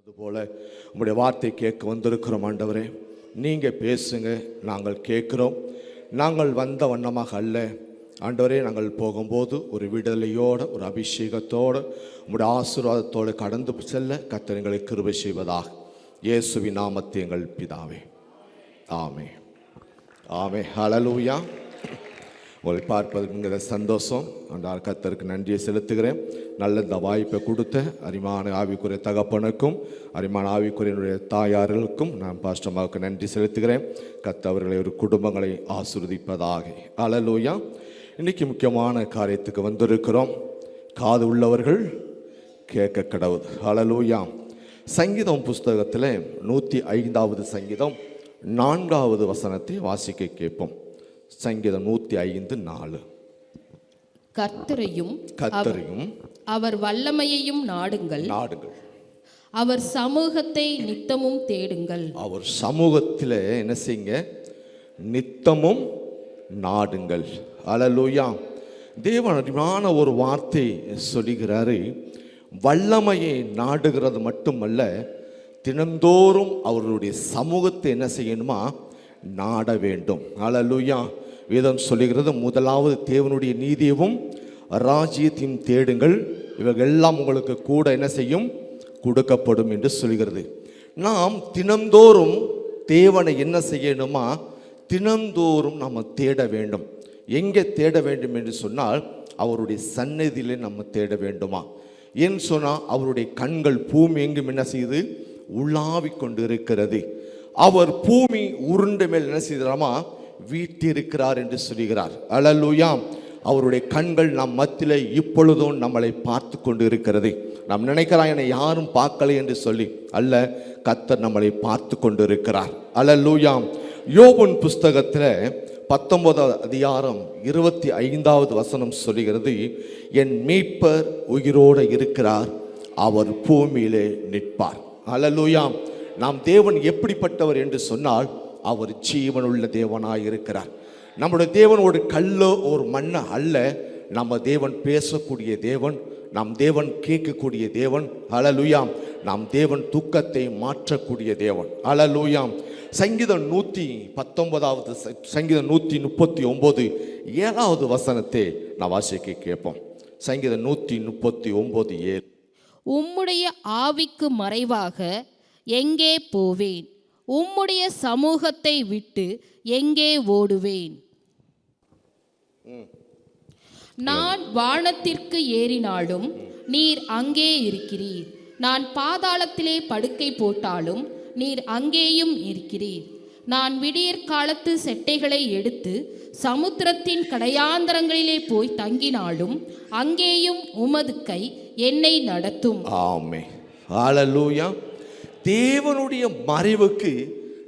அதுபோல உங்களுடைய வார்த்தை கேட்க வந்திருக்கிறோம் ஆண்டவரே. நீங்கள் பேசுங்க, நாங்கள் கேட்குறோம். நாங்கள் வந்த வண்ணமாக அல்ல ஆண்டவரே, நாங்கள் போகும்போது ஒரு விடுதலையோடு, ஒரு அபிஷேகத்தோடு, உங்களுடைய ஆசீர்வாதத்தோடு கடந்து செல்ல கர்த்தர் எங்களை கிருபை செய்வதாக. இயேசுவின் நாமத்தில் எங்கள் பிதாவே, ஆமே ஆமே. ஹல்லேலூயா. உங்களை பார்ப்பது மிக சந்தோஷம். ஆண்டவர் கர்த்தருக்கு நன்றியை செலுத்துகிறேன். நல்ல இந்த வாய்ப்பை கொடுத்த அரிமான ஆவிக்குரிய தகப்பனுக்கும் அரிமான ஆவிக்குரியனுடைய தாயார்களுக்கும் நான் பாஸ்டமாவுக்கு நன்றி செலுத்துகிறேன். கர்த்தர் அவர்களை ஒரு குடும்பங்களை ஆசீர்வதிப்பதாக. ஹல்லேலூயா. இன்றைக்கி முக்கியமான காரியத்துக்கு வந்திருக்கிறோம். காது உள்ளவர்கள் கேட்க கடவுள். ஹல்லேலூயா. சங்கீதம் புஸ்தகத்தில் 105வது சங்கீதம் 4வது வசனத்தை வாசிக்க கேட்போம். சங்கீதம் 105:4. கர்த்தரையும் அவர் வல்லமையையும் நாடுங்கள், அவர் சமூகத்தை நித்தமும் தேடுங்கள். அவர் சமூகத்தில் என்ன செய்யுங்க? நித்தமும் நாடுங்கள். ஹல்லேலூயா. தேவன் அருமையான ஒரு வார்த்தை சொல்லுகிறாரு. வல்லமையை நாடுகிறது மட்டுமல்ல, தினந்தோறும் அவர்களுடைய சமூகத்தை என்ன செய்யணுமா? நாட வேண்டும். ஹல்லேலூயா. வேதம் சொல்லுகிறது, முதலாவது தேவனுடைய நீதியையும் ராஜ்யத்தையும் தேடுங்கள், இவர்கள் எல்லாம் உங்களுக்கு கூட என்ன செய்யும்? கொடுக்கப்படும் என்று சொல்கிறது. நாம் தினந்தோறும் தேவனை என்ன செய்யணுமா? தினந்தோறும் நாம் தேட வேண்டும். எங்கே தேட வேண்டும் என்று சொன்னால், அவருடைய சந்நிதியிலே நம்ம தேட வேண்டுமா? ஏன்னு சொன்னால், அவருடைய கண்கள் பூமி எங்கும் என்ன செய்யுது? உலாவிக் கொண்டு இருக்கிறது. அவர் பூமி உருண்டை மேல் என்ன செய்தாராமா? வீட்டிருக்கிறார் என்று சொல்கிறார். ஹல்லேலூயா. அவருடைய கண்கள் நம் மத்தியிலே இப்பொழுதும் நம்மளை பார்த்து கொண்டு இருக்கிறது. நாம் நினைக்கிறோம் என்னை யாரும் பார்க்கலை என்று சொல்லி அல்ல, கர்த்தர் நம்மளை பார்த்து கொண்டு இருக்கிறார். ஹல்லேலூயா. யோபு புஸ்தகத்தில் 19வது அதிகாரம் 25வது வசனம் சொல்லுகிறது, என் மீட்பர் உயிரோடு இருக்கிறார், அவர் பூமியிலே நிற்பார். ஹல்லேலூயா. நாம் தேவன் எப்படிப்பட்டவர் என்று சொன்னால், அவர் ஜீவனுள்ள தேவனாய் இருக்கிறார். நம்முடைய தேவன் ஒரு கல்லோ ஒரு மண்ணை அல்ல. நம்ம தேவன் பேசக்கூடிய தேவன், நம் தேவன் கேட்கக்கூடிய தேவன். ஹல்லேலூயா. நம் தேவன் துக்கத்தை மாற்றக்கூடிய தேவன். ஹல்லேலூயா. சங்கீதம் 119வது சங்கீதம் 139 7வது வசனத்தை நான் வாசிக்க கேட்போம். சங்கீதம் 139:7. உம்முடைய ஆவிக்கு மறைவாக எங்கே போவேன்? உம்முடைய சமூகத்தை விட்டு எங்கே ஓடுவேன்? நான் வானத்திற்கு ஏறினாலும் நீர் அங்கே இருக்கிறீர். நான் பாதாளத்திலே படுக்கை போட்டாலும் நீர் அங்கேயும் இருக்கிறீர். நான் விடியற் காலத்து செட்டைகளை எடுத்து சமுத்திரத்தின் கடையாந்தரங்களிலே போய் தங்கினாலும் அங்கேயும் உமது கை என்னை நடத்தும். ஆமென். ஹல்லேலூயா. தேவனுடைய மறைவுக்கு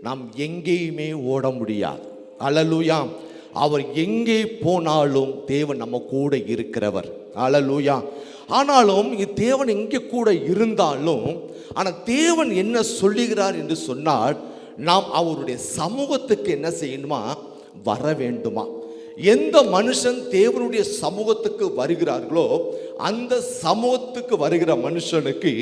நாம் எங்கேயுமே ஓட முடியாது. ஹல்லேலூயா. அவர் எங்கே போனாலும் தேவன் நம்ம கூட இருக்கிறவர். ஹல்லேலூயா. ஆனாலும் தேவன் எங்கே கூட இருந்தாலும், ஆனால் தேவன் என்ன சொல்லுகிறார் என்று சொன்னால், நாம் அவருடைய சமூகத்துக்கு என்ன செய்யணுமா? வர வேண்டுமா? எந்த மனுஷன் தேவனுடைய சமூகத்துக்கு வருகிறார்களோ அந்த சமூகத்துக்கு வருகிற மனுஷனுக்கு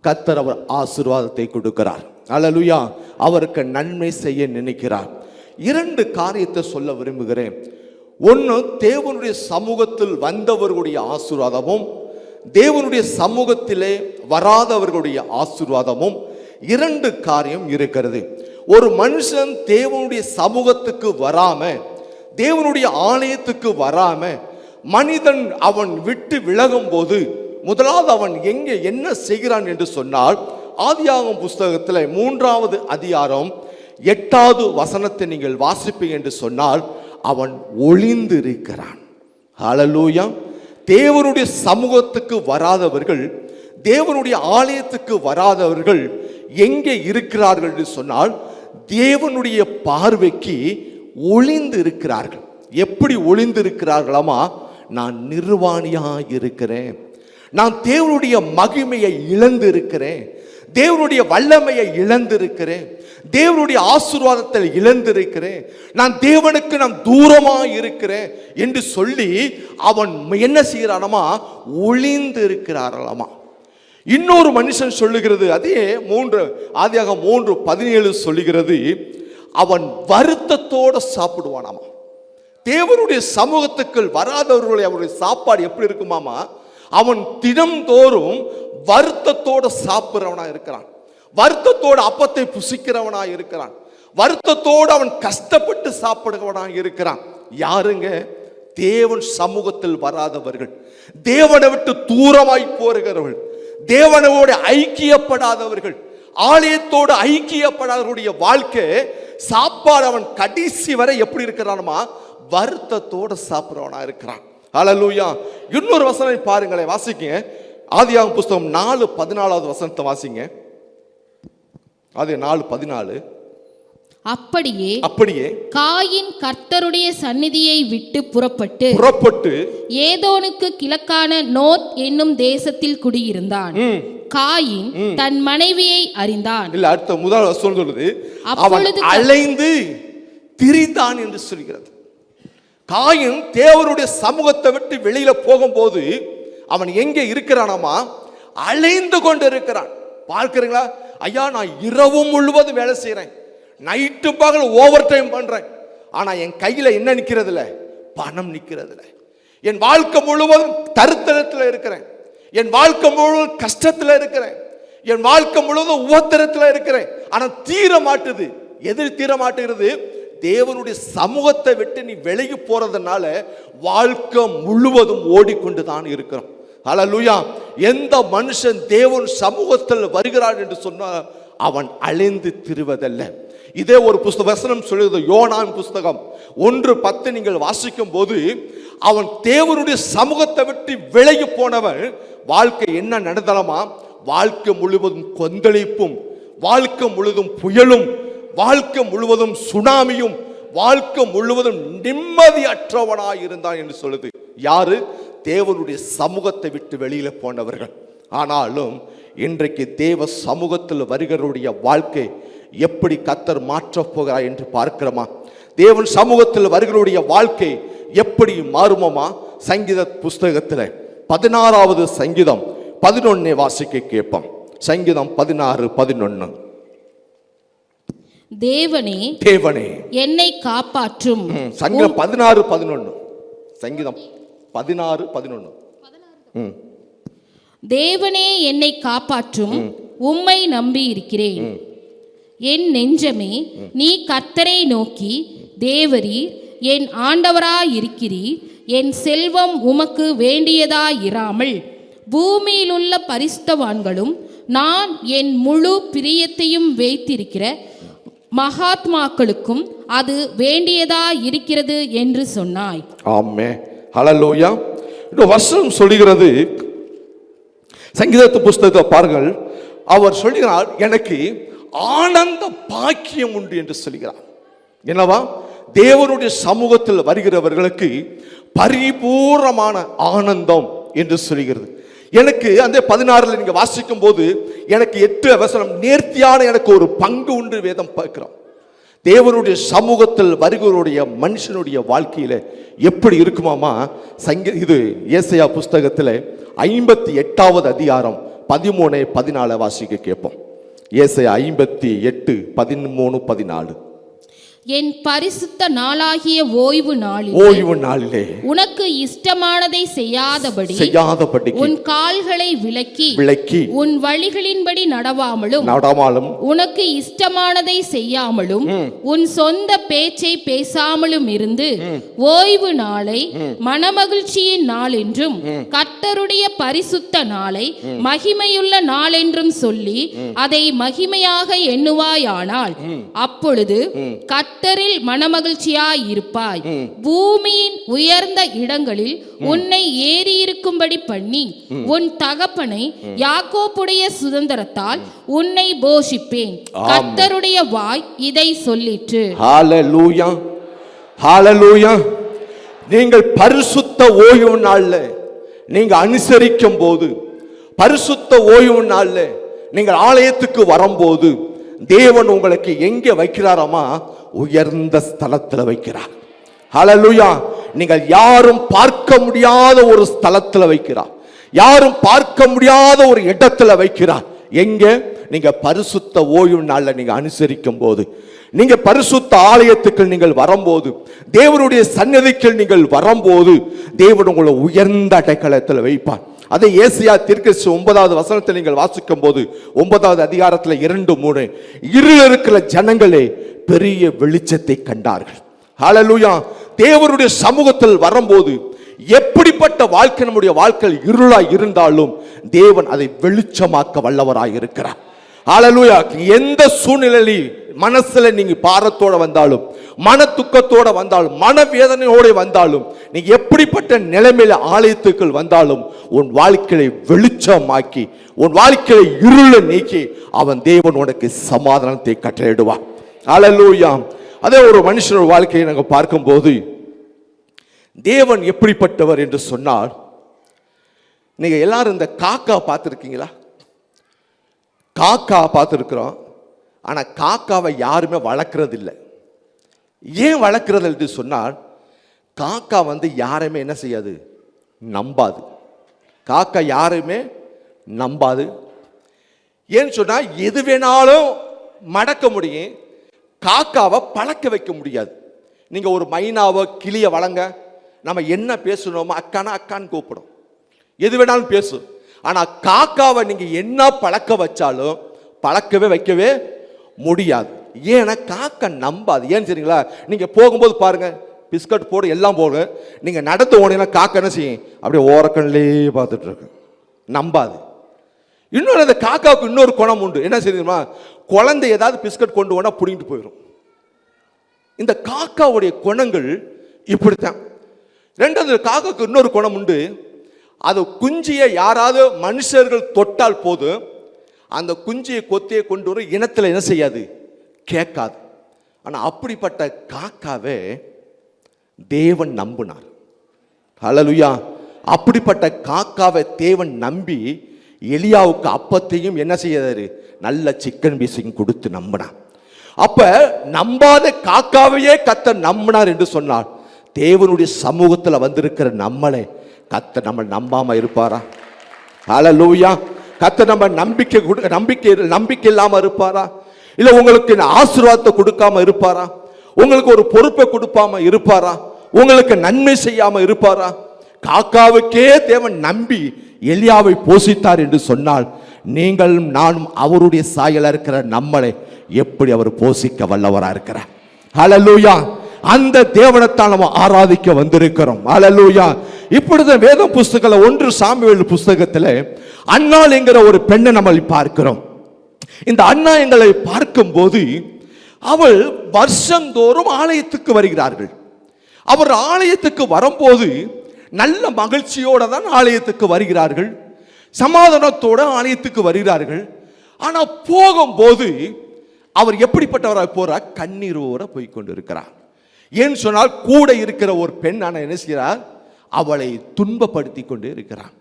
கர்த்தர் அவர் ஆசீர்வாதத்தை கொடுக்கிறார். ஹல்லேலூயா. அவருக்கு நன்மை செய்ய நினைக்கிறார். 2 காரியத்தை சொல்ல விரும்புகிறேன். ஒன்று, தேவனுடைய சமூகத்தில் வந்தவர்களுடைய ஆசீர்வாதமும் தேவனுடைய சமூகத்திலே வராதவர்களுடைய ஆசீர்வாதமும் 2 காரியம் இருக்கிறது. ஒரு மனுஷன் தேவனுடைய சமூகத்துக்கு வராம, தேவனுடைய ஆலயத்துக்கு வராம, மனிதன் அவன் விட்டு விலகும் போது முதலாவது அவன் எங்கே என்ன செய்கிறான் என்று சொன்னால், ஆதியாகமம் புஸ்தகத்தில் 3வது அதிகாரம் 8வது வசனத்தை நீங்கள் வாசிப்பீங்க என்று சொன்னால், அவன் ஒளிந்து இருக்கிறான். ஹல்லேலூயா. தேவனுடைய சமூகத்துக்கு வராதவர்கள், தேவனுடைய ஆலயத்துக்கு வராதவர்கள் எங்கே இருக்கிறார்கள் என்று சொன்னால், தேவனுடைய பார்வைக்கு ஒளிந்து இருக்கிறார்கள். எப்படி ஒளிந்து இருக்கிறார்களாமா? நான் நிர்வாணியாக இருக்கிறேன், நான் தேவனுடைய மகிமையை இழந்து இருக்கிறேன், தேவனுடைய வல்லமையை இழந்திருக்கிறேன், தேவனுடைய ஆசீர்வாதத்தை இழந்திருக்கிறேன், நான் தேவனுக்கு நான் தூரமாக இருக்கிறேன் என்று சொல்லி அவன் என்ன செய்கிறானமா? ஒளிந்து இருக்கிறார்களாமா. இன்னொரு மனுஷன் சொல்லுகிறது, அதே ஆதியாகமம் 3:17 சொல்லுகிறது, அவன் வருத்தத்தோடு சாப்பிடுவானாமா. தேவனுடைய சமூகத்துக்குள் வராதவர்களுடைய அவருடைய சாப்பாடு எப்படி இருக்குமாமா? அவன் தினம்தோறும் வருத்தத்தோடு சாப்பிட்றவனா இருக்கிறான், வருத்தத்தோடு அப்பத்தை புசிக்கிறவனா இருக்கிறான், வருத்தத்தோடு அவன் கஷ்டப்பட்டு சாப்பிடுறவனா இருக்கிறான். யாருங்க? தேவன் சமூகத்தில் வராதவர்கள், தேவனை விட்டு தூரமாய் போகிறவர்கள், தேவனோடு ஐக்கியப்படாதவர்கள், ஆலயத்தோடு ஐக்கியப்படாதவருடைய வாழ்க்கை சாப்பாடு அவன் கடைசி வரை எப்படி இருக்கிறானுமா? வருத்தத்தோடு சாப்பிட்றவனா இருக்கிறான். ஹல்லேலூயா. இன்னொரு வசனம் பாருங்களேன், வாசிங்க. ஆதியாகமம் புஸ்தகம் 4:14 வசனத்தை வாசிங்க. அது 4:14. அப்படியே காயின் கர்த்தருடைய சந்நிதியை விட்டு புறப்பட்டு ஏதோனுக்கு கிழக்கான நோத் என்னும் தேசத்தில் குடியிருந்தான். காயின் தன் மனைவியை அறிந்தான். இல்ல, அடுத்த முதல் வசனம் சொல்லுது, அவன் அலைந்து திரிந்தான் என்று சொல்கிறது. காயின் தேவனுடைய சமூகத்தை விட்டு வெளியில போகும்போது அவன் எங்கே இருக்கிறானாமா? அலைந்து கொண்டு இருக்கிறான். பார்க்கிறீங்களா? ஐயா, நான் இரவு முழுவதும் வேலை செய்யறேன், நைட்டு பகல் ஓவர் டைம் பண்றேன், ஆனா என் கையில என்ன நிக்கிறது இல்ல? பணம் நிக்கிறது இல்ல. என் வாழ்க்கை முழுவதும் தருத்தரத்தில் இருக்கிறேன், என் வாழ்க்கை முழுவதும் கஷ்டத்தில் இருக்கிறேன், என் வாழ்க்கை முழுவதும் உபத்திரத்தில் இருக்கிறேன், ஆனா தீர மாட்டுது. எது தீர மாட்டுகிறது? தேவனுடைய சமூகத்தை விட்டு நீ விலகி போறதுனால வாழ்க்கை முழுவதும் ஓடிக்கொண்டுதான் இருக்கிறோம். ஹல்லேலூயா. எந்த மனுஷன் தேவன் சமூகத்தில் வருகிறான் என்று சொன்னால் அவன் அலைந்து திரிவதல்ல. இதே ஒரு வசனம் சொல்லுது, யோனாவின் புஸ்தகம் 1:10 நீங்கள் வாசிக்கும் போது, அவன் தேவனுடைய சமூகத்தை விட்டு விலகி போனவன் வாழ்க்கை என்ன நடந்தலாமா? வாழ்க்கை முழுவதும் கொந்தளிப்பும், வாழ்க்கை முழுவதும் புயலும், வாழ்க்கை முழுவதும் சுனாமியும், வாழ்க்கை முழுவதும் நிம்மதியற்றவனாய் இருந்தான் என்று சொல்லுது. யாரு? தேவனுடைய சமூகத்தை விட்டு வெளியில போனவர்கள். ஆனாலும் இன்றைக்கு தேவ சமூகத்தில் வருகிறவருடைய வாழ்க்கை எப்படி கர்த்தர் மாற்றப் போகிறார் என்று பார்க்கிறோமா? தேவன் சமூகத்தில் வருகிறவருடைய வாழ்க்கை எப்படி மாறுமோமா? சங்கீத புஸ்தகத்தில் 16வது சங்கீதம் 11 வாசிக்க கேட்போம். சங்கீதம் 16:11. தேவனே என்னை காப்பாற்றும். சங்கீதம் 16:11. சங்கீதம் 16:11. தேவனே என்னை காப்பாற்றும், உம்மை நம்பி இருக்கிறேன். என் நெஞ்சமே, நீ கர்த்தரை நோக்கி, தேவரீர் என் ஆண்டவராயிருக்கிறீர். என் செல்வம் உமக்கு வேண்டியதாயிராமல் பூமியிலுள்ள பரிசுத்தவான்களும் நான் என் முழு பிரியத்தையும் வைத்திருக்கிற மகாத்மாக்களுக்கும் அது வேண்டியதா இருக்கிறது என்று சொன்னாய். ஆமென். ஹல்லேலூயா. இந்த வசனம் சொல்லுகிறது, சங்கீத புஸ்தகத்தை பாருங்கள், அவர் சொல்லுகிறார், எனக்கு ஆனந்த பாக்கியம் உண்டு என்று சொல்லுகிறார். என்னவா? தேவனுடைய சமூகத்தில் வருகிறவர்களுக்கு பரிபூர்ணமான ஆனந்தம் என்று சொல்லுகிறது. எனக்கு அந்த 16 நீங்க வாசிக்கும் போது எனக்கு 8 வசனம் நேர்த்தியான எனக்கு ஒரு பங்கு உண்டு வேதம் பார்க்கிறோம். தேவனுடைய சமூகத்தில் வருகிறவருடைய மனுஷனுடைய வாழ்க்கையில எப்படி இருக்குமாமா? இது ஏசாயா புஸ்தகத்தில் 58வது அதிகாரம் 13-14 வாசிக்க கேட்போம். ஏசாயா 58:13-14. என் பரிசுத்த நாளாகிய ஓய்வு நாளிலே உனக்கு இஷ்டமானதை செய்யாதபடி உன் கால்களை விலக்கி உன் வழிகளின்படி நடவாமலும் உனக்கு இஷ்டமானதை செய்யாமலும் உன் சொந்த பேச்சை பேசாமலும் இருந்து ஓய்வு நாளை மனமகிழ்ச்சியின் நாள் என்றும் கர்த்தருடைய பரிசுத்த நாளை மகிமையுள்ள நாள் என்றும் சொல்லி அதை மகிமையாக எண்ணுவாயானால் அப்பொழுது கர்த்தரில் மனமகிழ்ச்சியாய் இருப்பாய். பூமியின் உயர்ந்த இடங்களில் உன்னை ஏறி இருக்கும்படி பண்ணி உன் தகப்பனை யாக்கோப்புடைய சுதந்திரத்தால் உன்னை போஷிப்பேன். கர்த்தருடைய வாய் இதை சொல்லிற்று. ஹல்லேலூயா, ஹல்லேலூயா. நீங்கள் பரிசுத்த ஓய்வு நாள்ல நீங்க அனுசரிக்கும் போது, பரிசுத்த ஓய்வு நாள்ல நீங்கள் ஆலயத்துக்கு வரும்போது தேவன் உங்களுக்கு எங்கே வைக்கிறாராமா? உயர்ந்த ஸ்தலத்தில் வைக்கிறார். ஹல்லேலூயா. நீங்கள் யாரும் பார்க்க முடியாத ஒரு ஸ்தலத்தில் வைக்கிறார். யாரும் பார்க்க முடியாத ஒரு இடத்துல வைக்கிறார். எங்க? நீங்க பரிசுத்த ஓய்வு நாள்ல நீங்க அனுசரிக்கும் போது, நீங்க பரிசுத்த ஆலயத்துக்கு நீங்கள் வரும்போது, தேவனுடைய சன்னதிக்கு நீங்கள் வரும்போது, தேவன் உங்களை உயர்ந்த அடைக்கலத்தில் வைப்பார். அதை ஏசாயா தீர்க்கதரிசி 9வது வசனத்தை நீங்கள் வாசிக்கும் போது, 9வது அதிகாரத்தில் 2:3, இருளில் இருக்கிற ஜனங்களே பெரிய வெளிச்சத்தை கண்டார்கள். ஹல்லேலூயா. தேவனுடைய சமூகத்தில் வரும்போது எப்படிப்பட்ட வாழ்க்கை நம்முடைய வாழ்க்கையில் இருளாய் இருந்தாலும் தேவன் அதை வெளிச்சமாக்க வல்லவராய் இருக்கிறார். ஹல்லேலூயா. எந்த சூழ்நிலையில் மனசுல நீங்க பாரத்தோட வந்தாலும், மன துக்கத்தோட வந்தாலும், மனவேதனையோட வந்தாலும், நீங்க எப்படிப்பட்ட நிலைமையில ஆலயத்துக்குள் வந்தாலும் உன் வாழ்க்கையை வெளிச்சமாக்கி, உன் வாழ்க்கையை இருளை நீக்கி அவன் தேவன் உனக்கு சமாதானத்தை கட்டளையிடுவான். ஹல்லேலூயா. அதே ஒரு மனுஷனோட வாழ்க்கையை நாங்கள் பார்க்கும்போது தேவன் எப்படிப்பட்டவர் என்று சொன்னால், நீங்க எல்லாரும் இந்த காக்கா பார்த்துருக்கீங்களா? காக்கா பார்த்துருக்கிறோம். ஆனால் காக்காவை யாருமே வளர்க்கறது இல்லை. ஏன் வளர்க்கறது என்று சொன்னால், காக்கா யாருமே என்ன செய்யாது? நம்பாது. காக்கா யாருமே நம்பாது. ஏன்னு சொன்னால் எது வேணாலும் மடக்க முடியும், காக்காவை பழக்க வைக்க முடியாது. நீங்க ஒரு மைனாவை கிளியை வளங்க, நம்ம என்ன பேசணுமோ அக்கானா அக்கான்னு கூப்பிடும், எது வேணாலும் பேசும். ஆனால் காக்காவை நீங்க என்ன பழக்க வச்சாலும் பழக்கவே வைக்கவே முடியாது. ஏன்னா காக்கா நம்பாது. ஏன்னு சரிங்களா? நீங்க போகும்போது பாருங்க, பிஸ்கட் போடு எல்லாம் போடு, நீங்க நடந்து போனீங்கன்னா காக்கா என்ன செய்யும்? அப்படியே ஓரக்கண்ணிலே பார்த்துட்டு இருக்கு, நம்பாது. இன்னொரு அந்த காக்காவுக்கு இன்னொரு குணம் உண்டு. என்ன செய்யுமா? குழந்தை ஏதாவது பிஸ்கட் கொண்டு போனா பிடிங்கிட்டு போயிடும். இந்த காக்காவுடைய குணங்கள் இப்படித்தான். ரெண்டாவது, காக்காவுக்கு இன்னொரு குணம் உண்டு. அது குஞ்சியை யாராவது மனுஷர்கள் தொட்டால் போதும், அந்த குஞ்சியை கொத்தியை கொண்டு வரும், இனத்தில் என்ன செய்யாது? கேட்காது. ஆனால் அப்படிப்பட்ட காக்காவே தேவன் நம்பினார். ஹல்லேலூயா. அப்படிப்பட்ட காக்காவை தேவன் நம்பி எலியாவுக்கு அப்பத்தையும் என்ன செய்யாரு? நல்ல சிக்கன் பீஸையும் கொடுத்து நம்பினார். அப்ப நம்பாத காக்காவையே கர்த்தர் நம்பினார் என்று சொன்னார். தேவனுடைய சமூகத்தில் வந்திருக்கிற நம்மளை கர்த்தர் நம்ம நம்பாம இருப்பாரா? ஹல்லேலூயா. கர்த்தர் நம்ம நம்பிக்கை இல்லாம இருப்பாரா? இல்ல உங்களுக்கு ஆசீர்வாதத்தை கொடுக்காம இருப்பாரா? உங்களுக்கு ஒரு பொறுப்பை கொடுப்பாம இருப்பாரா? உங்களுக்கு நன்மை செய்யாம இருப்பாரா? காக்காவுக்கே தேவன் நம்பி எலியாவை போஷித்தார் என்று சொன்னால், நீங்களும் நானும் அவருடைய சாயலா இருக்கிற நம்மளை எப்படி அவர் போஷிக்க வல்லவரா இருக்கிறார். ஹல்லேலூயா. அந்த தேவனைத்தான் நம்ம ஆராதிக்க வந்திருக்கிறோம். ஹல்லேலூயா. இப்பொழுது வேத புஸ்தகத்தில் 1 சாமுவேல் புஸ்தகத்தில் அன்னாள் என்கிற ஒரு பெண்ணை நம்ம பார்க்கிறோம். இந்த அண்ணா எங்களை பார்க்கும் போது அவள் வருஷந்தோறும் ஆலயத்துக்கு வருகிறார்கள். அவர் ஆலயத்துக்கு வரும்போது நல்ல மகிழ்ச்சியோட தான் ஆலயத்துக்கு வருகிறார்கள், சமாதானத்தோட ஆலயத்துக்கு வருகிறார்கள். ஆனா போகும்போது அவர் எப்படிப்பட்டவராக போறார்? கண்ணீரோட போய் கொண்டு இருக்கிறார். ஏன்னு சொன்னால் கூட இருக்கிற ஒரு பெண் என்ன செய்கிறார்? அவளை துன்பப்படுத்தி கொண்டே இருக்கிறார்,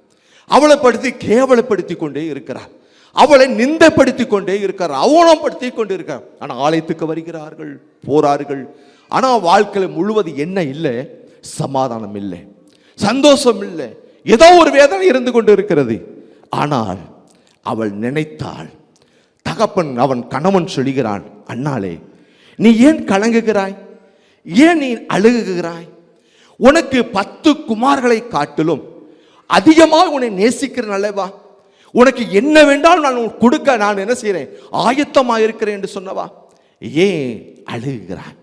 அவளை படுத்தி கேவலப்படுத்தி கொண்டே இருக்கிறார், அவளை நிந்தைப்படுத்தி கொண்டே இருக்கிறார், அவமானப்படுத்தி கொண்டே இருக்கிறார். ஆனால் ஆலயத்துக்கு வருகிறார்கள், போறார்கள். ஆனால் வாழ்க்கையில் முழுவதும் என்ன இல்லை? சமாதானம் இல்லை, சந்தோஷம் இல்லை, ஏதோ ஒரு வேதனை இருந்து கொண்டு இருக்கிறது. ஆனால் அவள் நினைத்தாள். தகப்பன் அவன் கணவன் சொல்கிறான், அண்ணாளே நீ ஏன் கலங்குகிறாய்? ஏன் நீ அழுகுகிறாய்? உனக்கு 10 குமார்களை காட்டிலும் அதிகமாக உன்னை நேசிக்கிறேன் அல்லவா? உனக்கு என்ன வேண்டாலும் நான் கொடுக்க நான் என்ன செய்கிறேன்? ஆயத்தமாக இருக்கிறேன் என்று சொன்னவா, ஏன் அழுகுகிறாய்?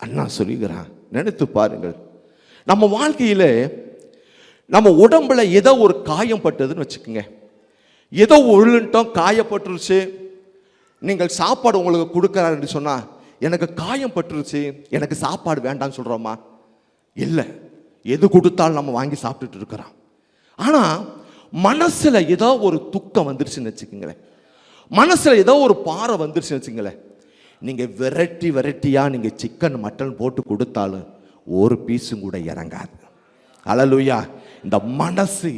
அண்ணா சொல்லுகிறான், நினைத்து பாருங்கள், நம்ம வாழ்க்கையில் நம்ம உடம்புல ஏதோ ஒரு காயம் பட்டதுன்னு வச்சுக்கோங்க, ஏதோ உருளுட்டோம், காயப்பட்டுருச்சு. நீங்கள் சாப்பாடு உங்களுக்கு கொடுக்குறாரு என்று சொன்னால், எனக்கு காயம் பட்டுருச்சு, எனக்கு சாப்பாடு வேண்டாம்னு சொல்கிறோமா? இல்லை, எது கொடுத்தாலும் நம்ம வாங்கி சாப்பிட்டுட்டு இருக்கிறோம். ஆனால் மனசில் ஏதோ ஒரு துக்கம் வந்துருச்சுன்னு வச்சுக்கோங்களேன், மனசில் ஏதோ ஒரு பாறை வந்துருச்சுன்னு வச்சுங்களேன், நீங்கள் வெரைட்டியாக நீங்கள் சிக்கன் மட்டன் போட்டு கொடுத்தாலும் ஒரு பீஸும் கூட இறங்காது. ஹல்லேலூயா. இந்த மனசு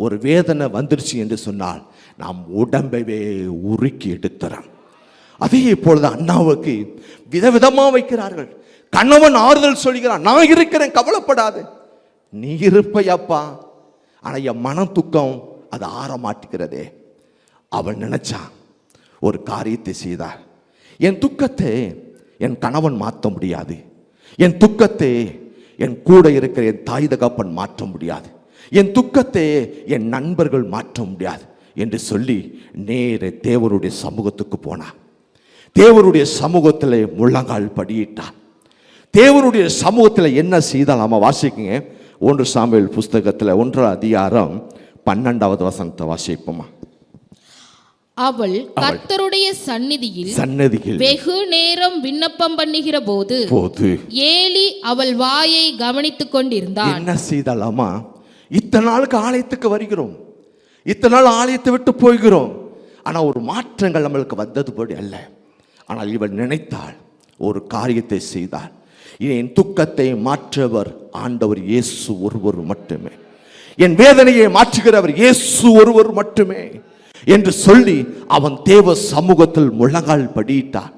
ஒரு வேதனை வந்துருச்சு என்று சொன்னால் நாம் உடம்பையே உருக்கி எடுத்துறோம். அதே இப்பொழுது அண்ணாவுக்கு விதவிதமாக வைக்கிறார்கள். கணவன் ஆறுதல் சொல்கிறான், நான் இருக்கிறேன், கவலைப்படாது, நீ இருப்பையப்பா. ஆனால் என் மனம் துக்கம் அது ஆற மாட்டேங்கிறதே. அவள் நினைச்சான், ஒரு காரியத்தை செய்தார். என் துக்கத்தை என் கணவன் மாற்ற முடியாது, என் துக்கத்தை என் கூட இருக்கிற என் தாய் தகப்பன் மாற்ற முடியாது, என் துக்கத்தை என் நண்பர்கள் மாற்ற முடியாது என்று சொல்லி நேர தேவருடைய சமூகத்துக்கு போனார். தேவருடைய சமூகத்தில் முழங்கால் படியிட்டார். தேவருடைய சமூகத்தில் என்ன செய்தால் நம்ம வாசிக்குங்க. 1 சாமுவேல் புஸ்தகத்தில் 1 அதிகாரம் 12வது வசனத்தை வாசிப்போமா. அவள் கர்த்தருடைய சந்நிதியில் வெகு நேரம் விண்ணப்பம் பண்ணுகிற போது ஏலி அவள் வாயை கவனித்துக் கொண்டிருந்தான். என்ன செய்தாலாமா, இத்தனை நாளுக்கு ஆலயத்துக்கு வருகிறோம், இத்தனை நாள் ஆலயத்தை விட்டு போகிறோம், ஆனால் ஒரு மாற்றங்கள் நம்மளுக்கு வந்ததுபடி அல்ல. ஆனால் இவள் நினைத்தாள், ஒரு காரியத்தை செய்தாள். என் துக்கத்தை மாற்றவர் ஆண்டவர் இயேசு ஒருவர் மட்டுமே, என் வேதனையை மாற்றுகிறவர் இயேசு ஒருவர் மட்டுமே என்று சொல்லி அவன் தேவ சமூகத்தில் முழங்கால் படியிட்டான்.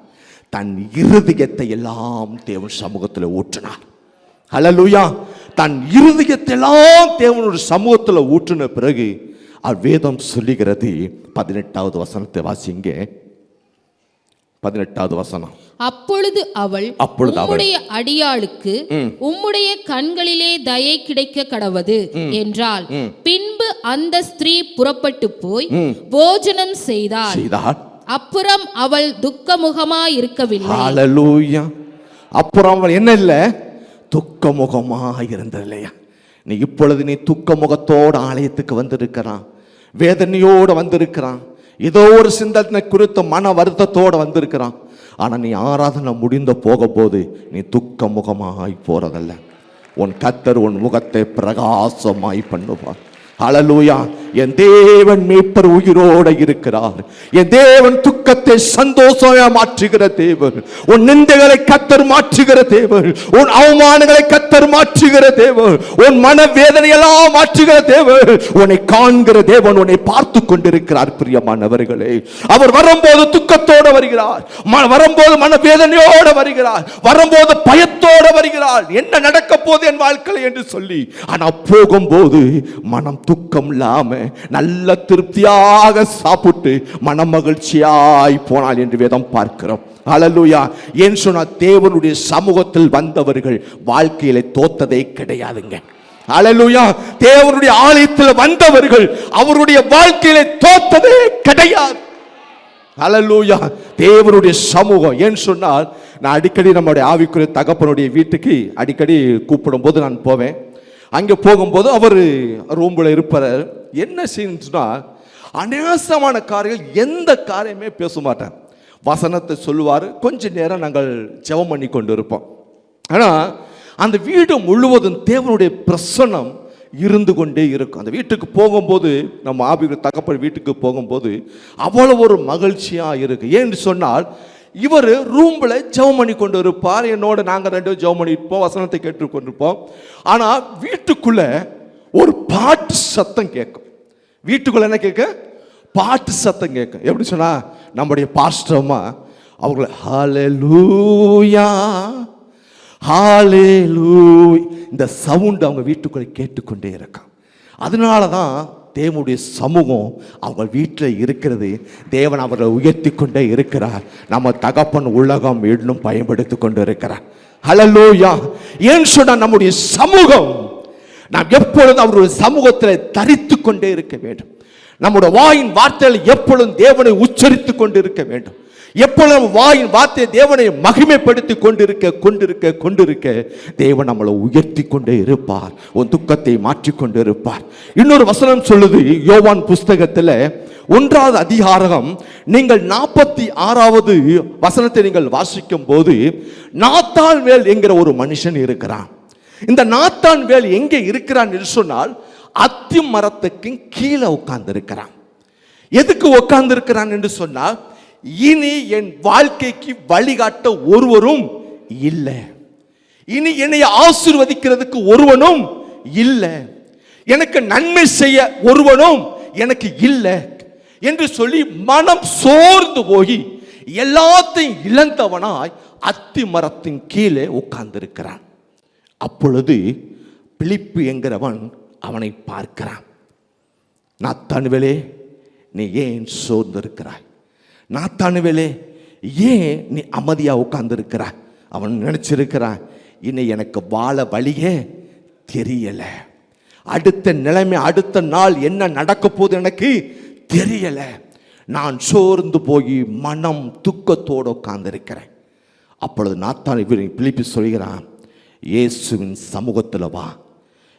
தன் இருதயத்தை எல்லாம் தேவன் சமூகத்தில் ஊற்றினார். ஹல்லேலூயா. தன் இருதயத்தை எல்லாம் தேவனுடைய சமூகத்தில் ஊற்றின பிறகு வேதம் சொல்லுகிறது. 18வது வசனத்தை வாசிங்க. 18வது வசனம். அப்பொழுது அவள் உம்முடைய அடியாளுக்கு உம்முடைய கண்களிலே தயை கிடைக்க கடவது என்றாள். பின்பு அந்த ஸ்திரீ புறப்பட்டு போய் போஜனம் செய்தாள். அப்புறம் அவள் துக்கமுகமாய் இருக்கவில்லை. ஹல்லேலூயா. அப்புறம் அவள் என்ன இல்ல, துக்கமுகமாய் இருந்ததில்லையா. நீ இப்பொழுது நீ துக்கமுகத்தோட ஆலயத்துக்கு வந்திருக்கிறான், வேதனையோடு வந்திருக்கிறான், ஏதோ ஒரு சிந்தனை குறித்த மன வருத்தத்தோடு வந்திருக்கிறான். ஆனால் நீ ஆராதனை முடிந்த போகும்போது நீ துக்க முகமாய் போறதல்ல. உன் கர்த்தர் உன் முகத்தை பிரகாசமாய் பண்ணுவார். ஹல்லேலூயா. என் தேவன் மீட்பர் உயிரோடு இருக்கிறார். என் தேவன் துக்கத்தை சந்தோஷமா மாற்றுகிற தேவன். உன் நிந்தைகளை கர்த்தர் மாற்றுகிற தேவன். உன் அவமானங்களை கர்த்தர் மாற்றுகிற தேவன். உன் மன வேதனையெல்லாம் மாற்றுகிற தேவன். உன்னை காண்கிற தேவன் உன்னை பார்த்து கொண்டிருக்கிறார். பிரியமானவர்களே, அவர் வரும்போது துக்கத்தோடு வருகிறார், வரும்போது மன வேதனையோடு வருகிறார், வரும்போது பயத்தோடு வருகிறார். என்ன நடக்க போகுது என் வாழ்க்கை என்று சொல்லி. ஆனா போகும்போது மனம் துக்கம் இல்லாம நல்ல திருப்தியாக சாப்பிட்டு மன மகிழ்ச்சியாய் போனாள் என்று வேதம் பார்க்கிறோம். ஹல்லேலூயா. ஏன் சொன்னா, தேவனுடைய சமூகத்தில் வந்தவர்கள் வாழ்க்கையில தோத்ததே கிடையாதுங்க. ஹல்லேலூயா. தேவனுடைய ஆலயத்தில் வந்தவர்கள் அவருடைய வாழ்க்கையில தோத்ததே கிடையாது. ஹல்லேலூயா. தேவனுடைய சமூகம். ஏன் சொன்னால், நான் அடிக்கடி நம்முடைய ஆவிக்குரிய தகப்பனுடைய வீட்டுக்கு அடிக்கடி கூப்பிடும் போது நான் போவேன். அங்கே போகும்போது அவர் ரூம்பில் இருப்பார். என்ன செய்யணும்னா, அநேகமான காரியங்கள், எந்த காரியமே பேச மாட்டேன், வசனத்தை சொல்லுவார். கொஞ்ச நேரம் நாங்கள் ஜெபம் பண்ணி கொண்டு இருப்போம். ஆனால் அந்த வீடு முழுவதும் தேவனுடைய பிரசன்னம் இருந்து கொண்டே இருக்கும். அந்த வீட்டுக்கு போகும்போது, நம்ம ஆவிக்குரிய தகப்பன் வீட்டுக்கு போகும்போது அவ்வளோ ஒரு மகிழ்ச்சியாக இருக்கு. ஏன்னு சொன்னால், இவர் ரூம்ல ஜெபம் பண்ணி கொண்டு இருப்பார், என்னோட நாங்கள் 2 பேரும் ஜெபம் பண்ணிருப்போம், வசனத்தை கேட்டுக்கொண்டிருப்போம். ஆனால் வீட்டுக்குள்ள ஒரு பாட்டு சத்தம் கேட்கும். வீட்டுக்குள்ள என்ன கேட்க? பாட்டு சத்தம் கேட்கும். எப்படி சொன்னா, நம்முடைய பாஸ்டர்மா அவங்கள ஹல்லேலூயா ஹல்லேலூயா இந்த சவுண்ட் அவங்க வீட்டுக்குள்ள கேட்டுக்கொண்டே இருக்கும். அதனால தான் தேவனுடைய சமூகம் அவங்க வீட்டில் இருக்கிறது. தேவன் அவரை உயர்த்தி கொண்டே இருக்கிறார். நம்ம தகப்பன் உலகம் இன்னும் பயன்படுத்தி கொண்டு இருக்கிறார். ஹல்லேலூயா. ஏன் சொன்னா, நம்முடைய சமூகம் நாம் எப்பொழுதும் அவருடைய சமூகத்தில் தரித்து கொண்டே இருக்க வேண்டும். நம்முடைய வாயின் வார்த்தைகள் எப்பொழுதும் தேவனை உச்சரித்து கொண்டு இருக்க வேண்டும். எப்பொழுதும் வாயின் வார்த்தை தேவனை மகிமைப்படுத்தி கொண்டிருக்க தேவன் நம்மளை உயர்த்தி கொண்டே இருப்பார். உன் துக்கத்தை மாற்றிக்கொண்டு இருப்பார். இன்னொரு வசனம் சொல்லுது, யோவான் புஸ்தகத்தில் 1வது அதிகாரம் நீங்கள் 46வது வசனத்தை நீங்கள் வாசிக்கும் போது, நாத்தான் வேல் என்கிற ஒரு மனுஷன் இருக்கிறான். இந்த நாத்தான் வேல் எங்கே இருக்கிறான் என்று சொன்னால், அத்தி மரத்துக்கு கீழே உட்கார்ந்து இருக்கிறான். எதுக்கு உட்கார்ந்து இருக்கிறான் என்று சொன்னால், இனி என் வாழ்க்கைக்கு வழிகாட்ட ஒருவரும் இல்லை, இனி என்னை ஆசீர்வதிக்கிறதுக்கு ஒருவனும் இல்லை, எனக்கு நன்மை செய்ய ஒருவனும் எனக்கு இல்லை என்று சொல்லி மனம் சோர்ந்து போய் எல்லாத்தையும் இழந்தவனாய் அத்தி மரத்தின் கீழே உட்கார்ந்திருக்கிறான். அப்பொழுது பிலிப்பு என்கிறவன் அவனை பார்க்கிறான். நாத்தானுவேலே, நீ ஏன் சோர்ந்திருக்கிறாய்? நாத்தானுவேலே, ஏன் நீ அமைதியா உட்கார்ந்திருக்கிறாய்? அவன் நினைச்சிருக்கிறான், இன்னை எனக்கு வாழ வழியே தெரியல, அடுத்த நிலைமை அடுத்த நாள் என்ன நடக்க போகுது எனக்கு தெரியல, நான் சோர்ந்து போய் மனம் துக்கத்தோடு உட்கார்ந்திருக்கிறேன். அப்பொழுது நாத்தான் பிலிப்பி சொல்கிறான், இயேசுவின் சமூகத்தில் வா.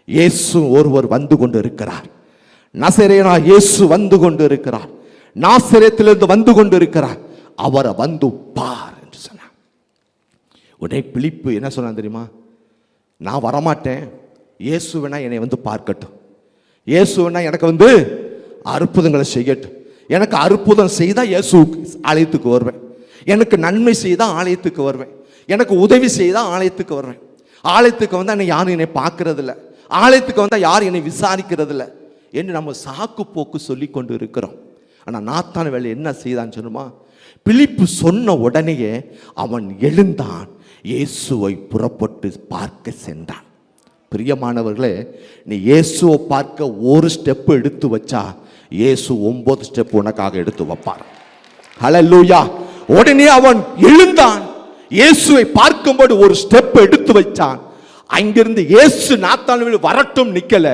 இயேசு ஒருவர் வந்து கொண்டு இருக்கிறார். நசரேனா இயேசு வந்து கொண்டு இருக்கிறார். நாசரேத்திலிருந்து வந்து கொண்டு இருக்கிறார். அவரை வந்து பார் என்று சொன்னார். உடனே பிலிப்பு என்ன சொன்னான் தெரியுமா? நான் வரமாட்டேன், இயேசுவினா என்னை வந்து பார்க்கட்டும், இயேசுவினா எனக்கு வந்து அற்புதங்களை செய்யட்டும், எனக்கு அற்புதம் செய்தால் இயேசு ஆலயத்துக்கு வருவேன், எனக்கு நன்மை செய்தால் ஆலயத்துக்கு வருவேன், எனக்கு உதவி செய்தால் ஆலயத்துக்கு வருவேன். ஆலயத்துக்கு வந்தால் என்னை யாரும் என்னை பார்க்கறதில்ல, ஆலயத்துக்கு வந்தால் யாரும் என்னை விசாரிக்கிறதில்ல என்று நம்ம சாக்கு போக்கு சொல்லி கொண்டு இருக்கிறோம். ஆனால் நாத்தான் வேலை என்ன செய்தான்னு சொன்னுமா? பிலிப்பு சொன்ன உடனேயே அவன் எழுந்தான், இயேசுவை புறப்பட்டு பார்க்க சென்றான். பிரியமானவர்களே, நீ இயேசுவை பார்க்க ஒரு ஸ்டெப் எடுத்து வச்சா இயேசு 9 ஸ்டெப் உனக்காக எடுத்து வைப்பார். ஹல்லேலூயா. உடனே அவன் எழுந்தான், இயேசுவை பார்க்கும்போது ஒரு ஸ்டெப் எடுத்து வச்சான். அங்கிருந்து இயேசு நாத்தானுவேல் வரட்டும் நிக்கல,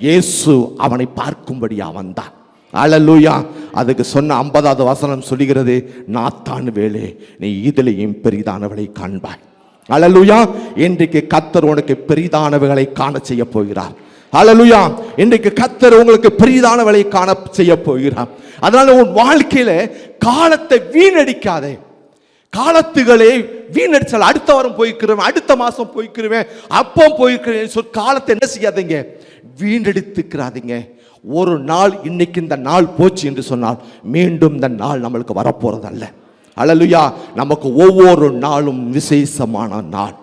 இயேசு அவனை பார்க்கும்படியா வந்தான். ஹல்லேலூயா. அதுக்கு சொன்ன 50வது வசனம் சொல்லுகிறது, நாத்தானுவேலே, நீ இதிலேயும் பெரிதானவளை காண்பாய். ஹல்லேலூயா. இன்றைக்கு கர்த்தர் உனக்கு பெரிதானவைகளை காண செய்ய போகிறார். ஹல்லேலூயா. இன்றைக்கு கர்த்தர் உங்களுக்கு பெரிதானவைகளை காண செய்ய போகிறார். அதனால உன் வாழ்க்கையில காலத்தை வீணடிக்காதே. காலத்துகளே வீணடிச்சால் அடுத்த வாரம் போய்க்கிறேன், அடுத்த மாசம் போய்க்கிறேன், அப்போ போய்க்கிறேன் சொல் காலத்தை என்ன செய்யாதீங்க, வீணடித்துக்கிறாதீங்க. ஒரு நாள் இன்னைக்கு இந்த நாள் போச்சு என்று சொன்னால் மீண்டும் இந்த நாள் நம்மளுக்கு வரப்போறது அல்ல. ஹல்லேலூயா. நமக்கு ஒவ்வொரு நாளும் விசேஷமான நாள்.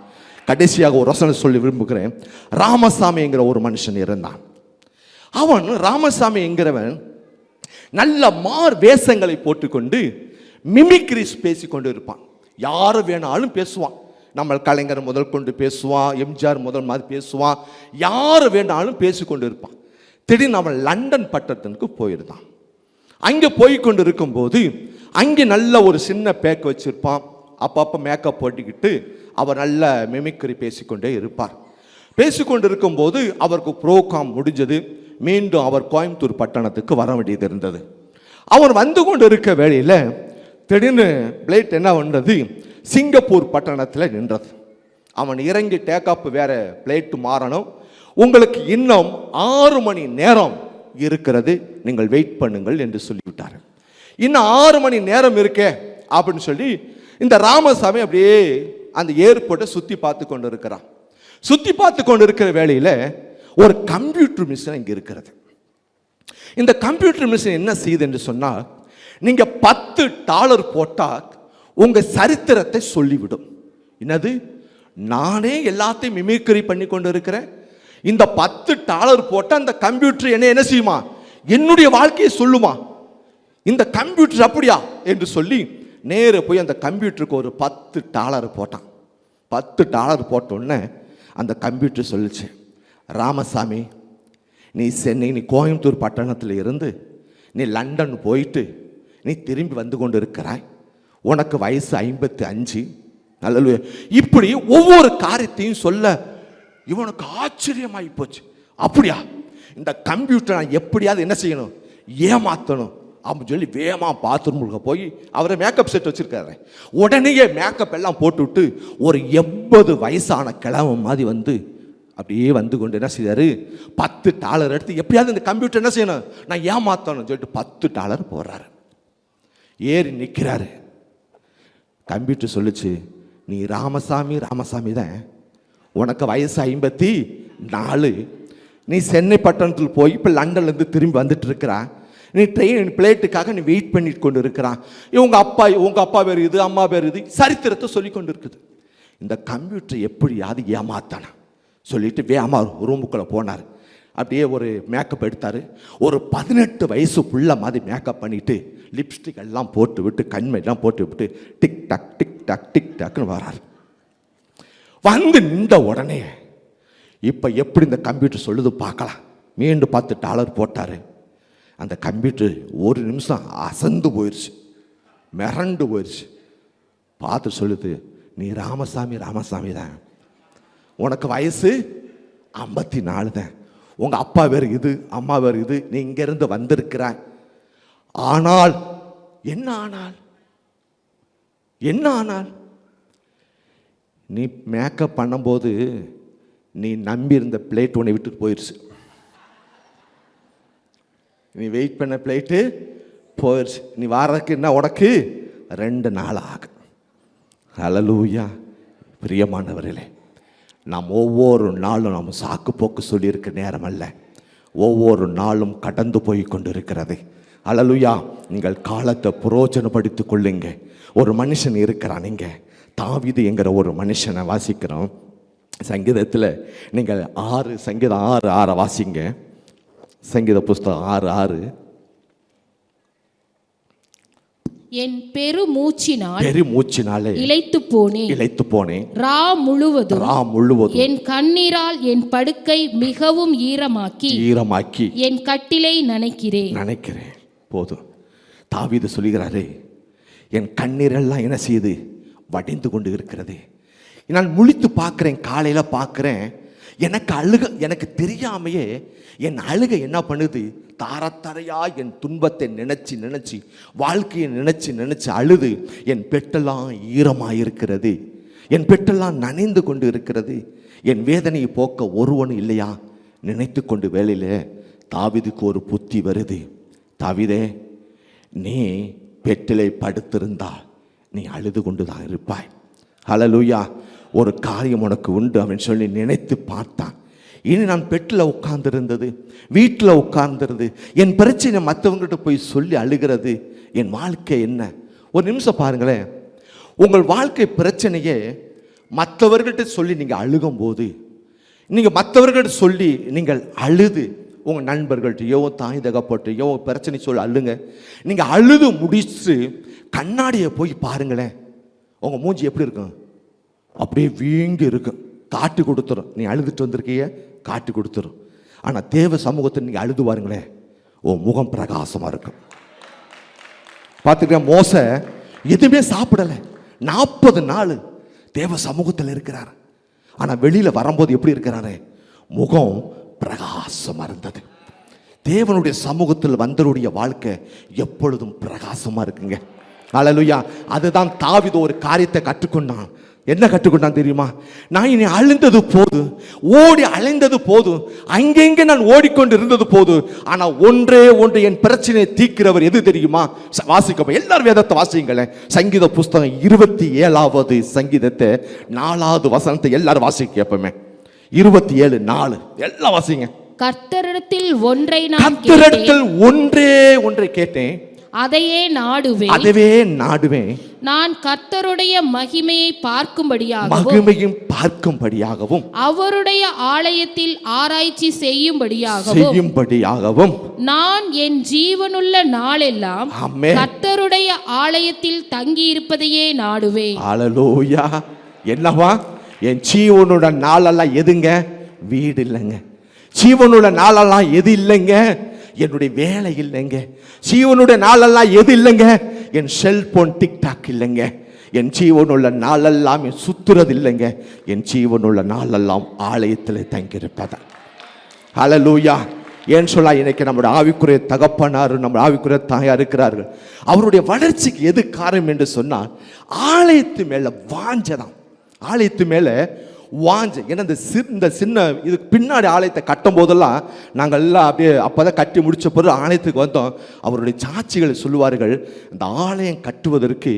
கடைசியாக ஒரு வசனம் சொல்லி விரும்புகிறேன். ராமசாமி என்கிற ஒரு மனுஷன் இருந்தான். அவன் ராமசாமி என்கிறவன் நல்ல மார் வேஷங்களை போட்டுக்கொண்டு மிமிக்ரிஸ் பேசிக்கொண்டு இருப்பான். யாரு வேணாலும் பேசுவான். நம்ம கலைஞர் முதல் கொண்டு பேசுவான், எம்ஜிஆர் முதல் மாதிரி பேசுவான், யாரு வேணாலும் பேசிக்கொண்டு இருப்பான். திடீர்னு அவன் லண்டன் பட்டணத்துக்கு போயிருந்தான். அங்கே போய்கொண்டு இருக்கும்போது அங்கே நல்ல ஒரு சின்ன பேக் வச்சிருப்பான். அப்பப்போ மேக்கப் போட்டுக்கிட்டு அவர் நல்ல மிமிக்ரி பேசிக்கொண்டே இருப்பார். பேசிக்கொண்டு இருக்கும்போது அவருக்கு ப்ரோக்ராம் முடிஞ்சது. மீண்டும் அவர் கோயம்புத்தூர் பட்டணத்துக்கு வர வேண்டியது இருந்தது. அவர் வந்து கொண்டு இருக்க வேளையில் திடீர்னு பிளைட் என்ன பண்ணுறது, சிங்கப்பூர் பட்டணத்தில் நின்றது. அவன் இறங்கி டேக்கப் வேற பிளைட்டு மாறணும், உங்களுக்கு இன்னும் 6 மணி நேரம் இருக்கிறது, நீங்கள் வெயிட் பண்ணுங்கள் என்று சொல்லிவிட்டார். இன்னும் 6 மணி நேரம் இருக்கே அப்படின்னு சொல்லி இந்த ராமசாமி அப்படியே அந்த ஏர்போர்ட்டை சுற்றி பார்த்து கொண்டு இருக்கிறான். சுற்றி பார்த்து கொண்டு இருக்கிற வேளையில் ஒரு கம்ப்யூட்டர் மிஷின் இங்கே இருக்கிறது. இந்த கம்ப்யூட்டர் மிஷின் என்ன செய்யுது என்று சொன்னால், நீங்கள் $10 போட்டால் உங்கள் சரித்திரத்தை சொல்லிவிடும். என்னது, நானே எல்லாத்தையும் மிமிக்ரி பண்ணி கொண்டு இருக்கிறேன், இந்த $10 போட்டால் அந்த கம்ப்யூட்டர் என்ன செய்யுமா, என்னுடைய வாழ்க்கையை சொல்லுமா, இந்த கம்ப்யூட்டர் அப்படியா என்று சொல்லி நேர போய் அந்த கம்ப்யூட்டருக்கு ஒரு $10 போட்டான். $10 போட்டோன்னே அந்த கம்ப்யூட்டர் சொல்லிச்சு, ராமசாமி, நீ கோயம்புத்தூர் பட்டணத்தில் இருந்து நீ லண்டன் போயிட்டு நீ திரும்பி வந்து கொண்டு இருக்கிறாய், உனக்கு வயசு 55. நல்ல இப்படி ஒவ்வொரு காரியத்தையும் சொல்ல இவனுக்கு ஆச்சரியமாகி போச்சு. அப்படியா, இந்த கம்ப்யூட்டர் நான் எப்படியாவது என்ன செய்யணும், ஏமாற்றணும் அப்படின்னு சொல்லி வேகமாக பாத்ரூமுக்கு போய் அவரை மேக்கப் செட் வச்சுருக்காரு. உடனேயே மேக்கப் எல்லாம் போட்டுவிட்டு ஒரு 80 வயசான கிழமை மாதிரி வந்து அப்படியே வந்து கொண்டு என்ன செய்தார், $10 எடுத்து எப்படியாவது இந்த கம்ப்யூட்டர் என்ன செய்யணும், நான் ஏமாற்றணும் சொல்லிட்டு $10 போடுறாரு. ஏறி நிற்கிறாரு. கம்ப்யூட்டர் சொல்லிச்சு, நீ ராமசாமி தான், உனக்கு வயசு 54, நீ சென்னை பட்டணத்தில் போய் இப்போ லண்டன்லேருந்து திரும்பி வந்துட்டு இருக்கிறா, நீ ட்ரெயின் பிளேட்டுக்காக நீ வெயிட் பண்ணிட்டு கொண்டு இருக்கிறான், உங்கள் அப்பா பேர் இது, அம்மா பேர் இது, சரித்திரத்தை சொல்லி கொண்டு இருக்குது. இந்த கம்ப்யூட்டர் எப்படியாவது ஏமாத்தானா சொல்லிட்டு வேகமா ரூமுக்குள்ளே போனார். அப்படியே ஒரு மேக்கப் எடுத்தார். ஒரு 18 வயசு புள்ள மாதிரி மேக்கப் பண்ணிட்டு லிப்ஸ்டிக் எல்லாம் போட்டு விட்டு கண்மையெல்லாம் போட்டு விட்டு டிக் டக் டிக் டக் டிக் டக்குன்னு வராரு. வந்து நின்ற உடனே இப்போ எப்படி இந்த கம்ப்யூட்டர் சொல்லுது பார்க்கலாம், மீண்டும் $10 போட்டார். அந்த கம்ப்யூட்டர் ஒரு நிமிஷம் அசந்து போயிடுச்சு, மிரண்டு போயிடுச்சு. பார்த்து சொல்லுது, நீ ராமசாமி ராமசாமி தான், உனக்கு வயசு 54 தான், உங்கள் அப்பா வேறு இது அம்மா வேறு இது, நீ இங்கேருந்து வந்திருக்கிறாய். ஆனால் என்ன ஆனால் என்ன ஆனால் நீ மேக்கப் பண்ணும்போது நீ நம்பி இருந்த பிளேட் உன்னை விட்டுட்டு போயிடுச்சு. நீ வெயிட் பண்ண பிளேட்டு போயிடுச்சு. நீ வர்றதுக்கு என்ன உனக்கு 2 நாள் ஆகும். ஹல்லேலூயா. பிரியமானவர்களே, நாம் ஒவ்வொரு நாளும் நாம் சாக்கு போக்கு சொல்லியிருக்க நேரம் அல்ல, ஒவ்வொரு நாளும் கடந்து போய் கொண்டு இருக்கிறது. ஹல்லேலூயா. நீங்கள் காலத்தை பிரயோஜனப்படுத்திக் கொள்ளுங்க. ஒரு மனுஷன் இருக்கிறான், நீங்கள் தாவீது என்கிற ஒரு மனுஷனை வாசிக்கிறோம். சங்கீதத்தில் நீங்கள் சங்கீதம் 6:6 வாசிங்க. சங்கீத புஸ்தகம் 6:6. என் பெருமூச்சினாலே இளைத்து போனேன். ரா முழுவதும் என் கண்ணீரால் என் படுக்கை மிகவும் ஈரமாக்கி என் கட்டிலை நனைக்கிறேன். போதும். தாவீது சொல்லுகிறாரே, என் கண்ணீரெல்லாம் என்ன செய்யுது? வடிந்து கொண்டு இருக்கிறது. நான் முழித்து பார்க்குறேன், காலையில் பார்க்குறேன், எனக்கு தெரியாமையே என் அழுகை என்ன பண்ணுது? தாரத்தரையா என் துன்பத்தை நினைச்சு வாழ்க்கையை நினைச்சு அழுது என் பெட்டெல்லாம் ஈரமாயிருக்கிறது, என் பெட்டெல்லாம் நனைந்து கொண்டு இருக்கிறது. என் வேதனையை போக்க ஒருவனும் இல்லையா நினைத்து கொண்டு வேலையில் தாவீதுக்கு ஒரு புத்தி வருது. தாவீதே, நீ பெட்டிலை படுத்திருந்தால் நீ அழுது கொண்டு தான் இருப்பாய். ஹல்லேலூயா. ஒரு காரியம் உனக்கு உண்டு அப்படின்னு சொல்லி நினைத்து பார்த்தான். இனி நான் பெட்டில் உட்கார்ந்திருந்தது, வீட்டில் உட்கார்ந்துருது, என் பிரச்சனை மற்றவங்ககிட்ட போய் சொல்லி அழுகிறது, என் வாழ்க்கை என்ன? ஒரு நிமிஷம் பாருங்களேன். உங்கள் வாழ்க்கை பிரச்சனையே மற்றவர்கள்ட்ட சொல்லி நீங்கள் அழுகும்போது, நீங்கள் மற்றவர்கள்ட்ட சொல்லி நீங்கள் அழுது, உங்கள் நண்பர்கள்ட்டையோ தாய் தகப்பட்டையோ பிரச்சனை சொல்லி அழுங்க. நீங்கள் அழுது முடிச்சு கண்ணாடியை போய் பாருங்களேன், உங்கள் மூஞ்சி எப்படி இருக்கும்? அப்படியே வீங்கி இருக்கும், காட்டி கொடுத்துரும். நீ அழுதுட்டு வந்திருக்கிய காட்டி கொடுத்துரும். ஆனால் தேவ சமூகத்தில் நீங்கள் அழுது பாருங்களேன், உன் முகம் பிரகாசமாக இருக்கும். பார்த்துக்க, மோசே எதுவுமே சாப்பிடலை, 40 நாள் தேவ சமூகத்தில் இருக்கிறார். ஆனால் வெளியில் வரும்போது எப்படி இருக்கிறாரு? முகம் பிரகாசமாக இருந்தது. தேவனுடைய சமூகத்தில் வந்தவருடைய வாழ்க்கை எப்பொழுதும் பிரகாசமாக இருக்குங்க. ஹல்லேலூயா. அதுதான் தாவீது ஒரு காரியத்தை கற்றுக்கொண்டான். என்ன கற்றுக்கொண்டான் தெரியுமா? நான் இனி அழிந்தது போது, ஓடி அலைந்தது போது, அங்கெங்கே நான் ஓடிக்கொண்டு இருந்தது போது, ஆனால் ஒன்றே என் பிரச்சனையை தீர்க்கிறவர் எது தெரியுமா? வாசிக்க எல்லாரும் வேதத்தை வாசிங்களேன். சங்கீத புஸ்தகம் 27வது சங்கீதத்தை 4வது வசனத்தை எல்லாரும் வாசிக்க கேட்போமே. 27:4 எல்லாம் வாசிங்க. கர்த்தரிடத்தில் ஒன்றை கேட்டேன், அதையே நாடுவேன். நான் கர்த்தருடைய மகிமையை பார்க்கும்படியாகவும் அவருடைய ஆலயத்தில் ஆராய்ச்சி செய்யும்படியாகவும் நான் என் ஜீவனுள்ள நாளெல்லாம் கர்த்தருடைய ஆலயத்தில் தங்கி இருப்பதையே நாடுவேன். ஹல்லேலூயா. என்னவா? என் ஜீவனோட நாளெல்லாம் எதுங்க? வீடு இல்லைங்க. ஜீவனோட நாளெல்லாம் எது இல்லைங்க? என்னுடைய வேலை இல்லைங்க. ஜீவனுடைய நாளெல்லாம் எது இல்லைங்க? என் செல்போன் டிக்டாக் இல்லைங்க. என் ஜீவனுள்ள நாளெல்லாம் என் சுத்துறது இல்லைங்க. என் ஜீவனுள்ள நாளெல்லாம் ஆலயத்தில் தங்கியிருப்பதா. ஹல்லேலூயா. ஏன்னு சொல்ல, இன்னைக்கு நம்முடைய ஆவிக்குரிய தகப்பனார், நம்ம ஆவிக்குரிய தாயார் இருக்கிறார்கள். அவருடைய வளர்ச்சிக்கு எது காரணம் என்று சொன்னால் ஆலயத்து மேல வாஞ்சதான். ஆலயத்து மேல வாஞ்ச. ஏன்னா இந்த சின்ன இதுக்கு பின்னாடி ஆலயத்தை கட்டும் போதெல்லாம் நாங்கள் எல்லாம் அப்படியே அப்போதான் கட்டி முடிச்ச பிறகு ஆலயத்துக்கு வந்தோம். அவருடைய சாட்சிகளை சொல்லுவார்கள், இந்த ஆலயம் கட்டுவதற்கு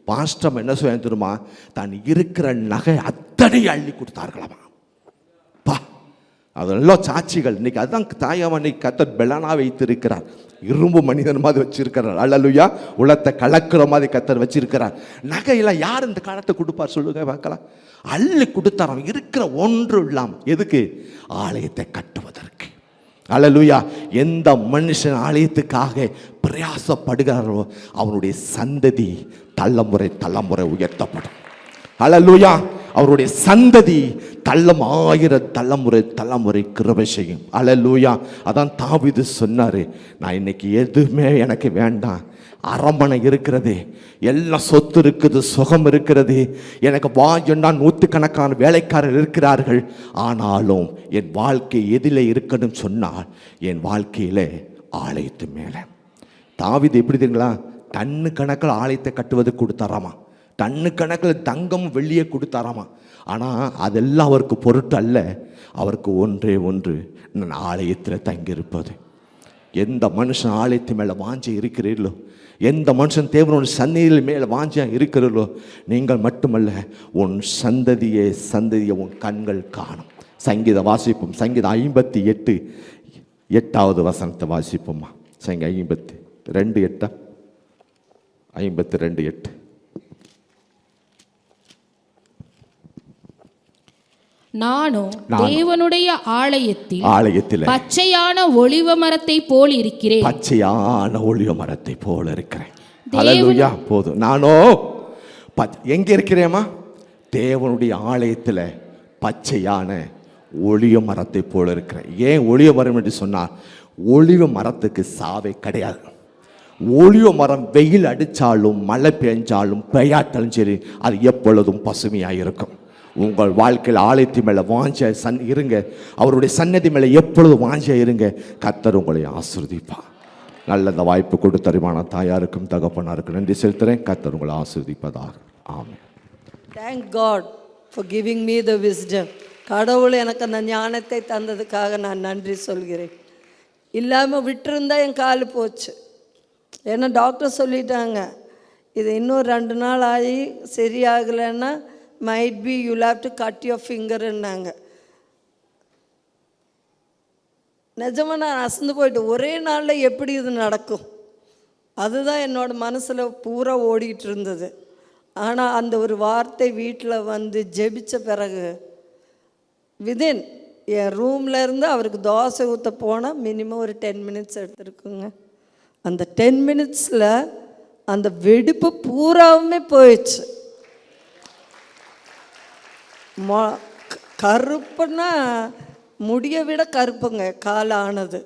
பாஸ்டம் என்ன சொல்ல தெரியுமா? தான் இருக்கிற நகை அத்தனை அள்ளி கொடுத்தார்களாமா. பா, அதெல்லாம் சாட்சிகள். இன்னைக்கு அதுதான் தாயாம இன்னைக்கு கர்த்தர் பெலனா வைத்திருக்கிறார். இரும்பு மனிதன் மாதிரி வச்சிருக்கிறார். அல்லேலூயா. உலகத்தை கலக்கிற மாதிரி கர்த்தர் வச்சிருக்கிறார். நகையெல்லாம் யார் இந்த காலத்தை கொடுப்பார் சொல்லுங்க பார்க்கலாம். அள்ளி கொடுத்தாராம், இருக்கிற ஒன்று இல்லாமல். எதுக்கு? ஆலயத்தை கட்டுவதற்கு. அல்லேலூயா. எந்த மனுஷன் ஆலயத்துக்காக பிரயாசப்படுகிறாரோ அவனுடைய சந்ததி தலைமுறை உயர்த்தப்படும். அல்லேலூயா. அவருடைய சந்ததி தள்ளம் 1000 தலைமுறை கிருபை செய்யும். அல்லேலூயா. அதான் தாவீது சொன்னாரு, நான் இன்னைக்கு எதுவுமே எனக்கு வேண்டாம், அரண்மனை இருக்கிறது, எல்லாம் சொத்து இருக்குது, சுகம் இருக்கிறது, எனக்கு வாஜன்னா 100கணக்கான வேலைக்காரர் இருக்கிறார்கள், ஆனாலும் என் வாழ்க்கை எதில் இருக்கணும் சொன்னால் என் வாழ்க்கையில ஆலயத்து மேலே. தாவீது எப்படி தெரியுங்களா, டன்னு கணக்கில் ஆலயத்தை கட்டுவது கொடுத்தாராமா, டன்னு கணக்கில் தங்கம் வெள்ளியை கொடுத்தாராமா. ஆனால் அதெல்லாம் அவருக்கு பொருட்டு அல்ல, அவருக்கு ஒன்றே ஒன்று, நான் ஆலயத்தில் தங்கியிருப்பது. எந்த மனுஷன் ஆலயத்து மேலே வாஞ்சி இருக்கிறீர்களோ, எந்த மனுஷன் தேவனோட சந்நிதியில் மேலே வாஞ்சியாக இருக்கிறீர்களோ, நீங்கள் மட்டுமல்ல உன் சந்ததியை உன் கண்கள் காணும். சங்கீத வாசிப்போம். சங்கீதம் 58 8வது வசனத்தை வாசிப்போம்மா. சங்கீதம் 52 8. நானும் தேவனுடைய ஆலயத்தில் பச்சையான ஒலிவ மரத்தை போல் இருக்கிறேன். பச்சையான ஒலிவ மரத்தை போல இருக்கிறேன். அல்லேலூயா. போதும். நானோ எங்க இருக்கிறேமா? தேவனுடைய ஆலயத்தில் பச்சையான ஒலிவ மரத்தை போல இருக்கிறேன். ஏன் ஒலிவ மரம் என்று சொன்னால், ஒலிவ மரத்துக்கு சாவே கிடையாது. ஒலிவ மரம் வெயில் அடித்தாலும் மழை பெஞ்சாலும் பெய்யாட்டாலும் சரி, அது எப்பொழுதும் பசுமையாக இருக்கும். உங்கள் வாழ்க்கையில் ஆலயத்தின் மேலே வாஞ்ச இருங்க, அவருடைய சன்னதி மேலே எப்பொழுதும் வாஞ்ச இருங்க. கர்த்தர் உங்களை ஆசீர்வதிப்பார். நல்ல இந்த வாய்ப்பு கொடுத்தறிவான தாயாருக்கும் தகப்பனாருக்கும் நன்றி செலுத்துகிறேன். கர்த்தர் உங்களை ஆசீர்வதிப்பதாக. ஆமென். Thank God for giving me the wisdom. கடவுள் எனக்கு அந்த ஞானத்தை தந்ததுக்காக நான் நன்றி சொல்கிறேன். இல்லாமல் விட்டுருந்தா என் கால் போச்சு. ஏன்னா டாக்டர் சொல்லிட்டாங்க, இது இன்னும் 2 நாள் ஆகி சரியாகலைன்னா might be you'll have to cut your ஃபிங்கர்ன்னாங்க. நிஜமாக நான் அசந்து போயிட்டு, ஒரே நாளில் எப்படி இது நடக்கும், அதுதான் என்னோட மனசில் பூரா ஓடிட்டு இருந்தது. ஆனால் அந்த ஒரு வார்த்தை வீட்டில் வந்து ஜெபிச்ச பிறகு விதின் என் ரூமில் இருந்து அவருக்கு தோசை ஊற்ற போனால் மினிமம் ஒரு 10 மினிட்ஸ் எடுத்துருக்குங்க. அந்த 10 மினிட்ஸில் அந்த வெடிப்பு பூராவுமே போயிடுச்சு. கருப்புன்னா முடியை விட கருப்புங்க கால் ஆனது.